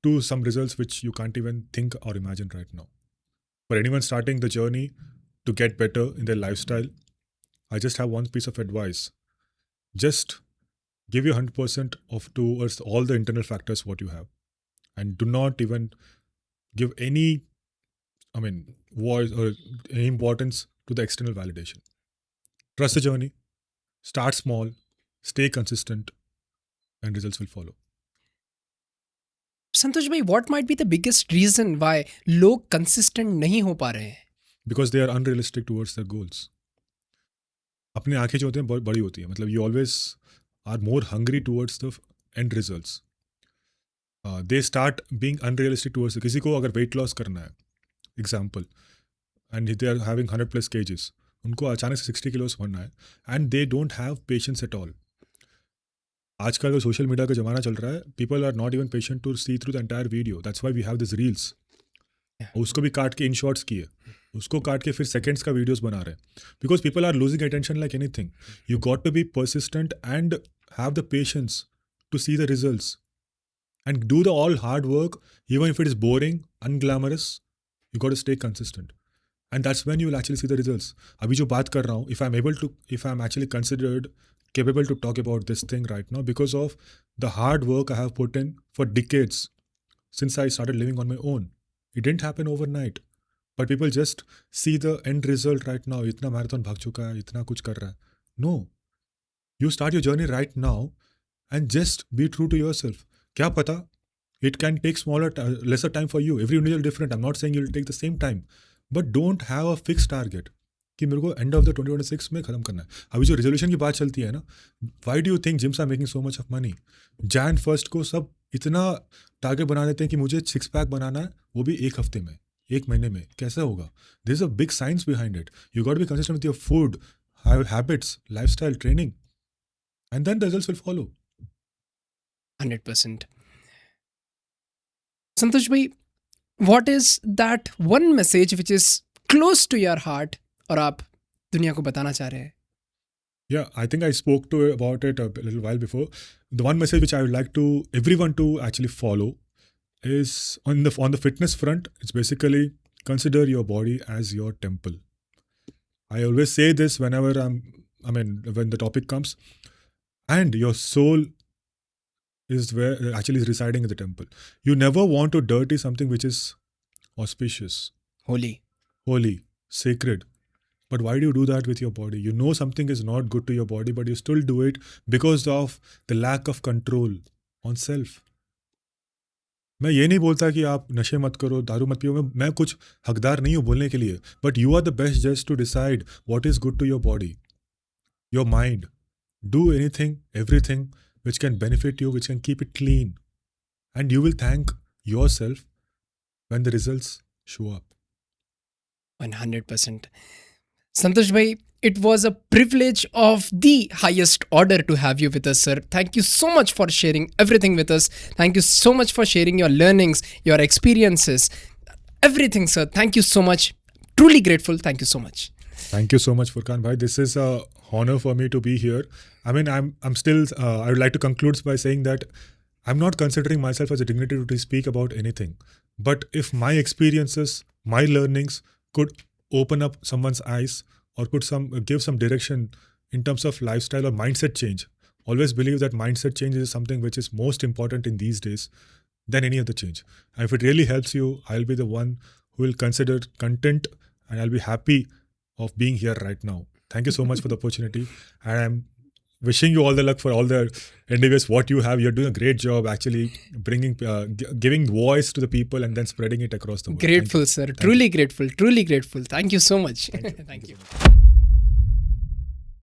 to some results which you can't even think or imagine right now. For anyone starting the journey to get better in their lifestyle, I just have one piece of advice. Just give your 100% of towards all the internal factors what you have, and do not even give any, voice or any importance to the external validation. Trust the journey, start small, stay consistent, and results will follow. संतोष भाई, what might be the biggest reason why लोग consistent नहीं हो पा रहे हैं? Because they are unrealistic towards their goals. अपनी आंखें जो होती हैं बहुत बड़ी होती है, मतलब you always are more hungry towards the end results. They start being unrealistic towards किसी को अगर weight loss करना है, example, and they are having 100 plus kgs, उनको अचानक से 60 kilos बनना है, and they don't have patience at all. आजकल जो सोशल मीडिया का ज़माना चल रहा है, people are not even patient to see through the entire video. That's why we have this reels. उसको भी काट के इन शॉर्ट्स किए, उसको काट के फिर सेकेंड्स का वीडियोस बना रहे हैं. Because people are losing attention like anything. You got to be persistent and have the patience to see the results and do the all hard work even if it is boring, unglamorous. You got to stay consistent and that's when you will actually see the results. अभी जो बात कर रहा हूँ, if I am actually considered capable to talk about this thing right now because of the hard work I have put in for decades since I started living on my own. It didn't happen overnight, but people just see the end result right now. इतना marathon भाग चुका है, इतना कुछ कर रहा है. No, you start your journey right now and just be true to yourself. क्या पता, it can take lesser time for you. Every individual different. I'm not saying you'll take the same time, but don't have a fixed target. कि मेरे को end of the 2026 में खत्म करना है. अभी जो रेजोल्यूशन की बात चलती है ना, why do you think gyms are making so much of money? Jan 1 को सब इतना टारगेट बना देते हैं कि मुझे 6 पैक बनाना है, वो भी एक हफ्ते में, एक महीने में. कैसे होगा? There is a big science behind it. You got to be consistent with your food habits, lifestyle, training, and then the results will follow. 100%. Santosh bhai, what is that one message which is close to your heart और आप दुनिया को बताना चाह रहे हैं? Yeah, I think I spoke about it a little while before. The one message which I would like to everyone to actually follow is on the fitness front. It's basically consider your body as your temple. I always say this whenever when the topic comes, and your soul is where actually is residing in the temple. You never want to dirty something which is auspicious. holy. sacred. But why do you do that with your body? You know something is not good to your body, but you still do it because of the lack of control on self. मैं ये नहीं बोलता कि आप नशे मत करो, दारू मत पियो, मैं कुछ हकदार नहीं हूँ बोलने के लिए, but you are the best जज to decide what is good to your body, your mind. Do anything, everything which can benefit you, which can keep it clean, and you will thank yourself when the results show up. 100%. Santosh bhai, it was a privilege of the highest order to have you with us, sir. Thank you so much for sharing everything with us. Thank you so much for sharing your learnings, your experiences, everything, sir. Thank you so much. Truly grateful. Thank you so much. Thank you so much, Furkan bhai. This is a honor for me to be here. I mean, I'm still. I would like to conclude by saying that I'm not considering myself as a dignity to speak about anything. But if my experiences, my learnings could open up someone's eyes or could give some direction in terms of lifestyle or mindset change, always believe that mindset change is something which is most important in these days than any other change. And if it really helps you, I'll be the one who will consider content, and I'll be happy of being here right now. Thank you so much for the opportunity, and I'm wishing you all the luck for all the endeavors what you have. You're doing a great job actually bringing giving voice to the people and then spreading it across the world. Grateful, sir. Truly grateful. Thank you so much. Thank you. Thank you.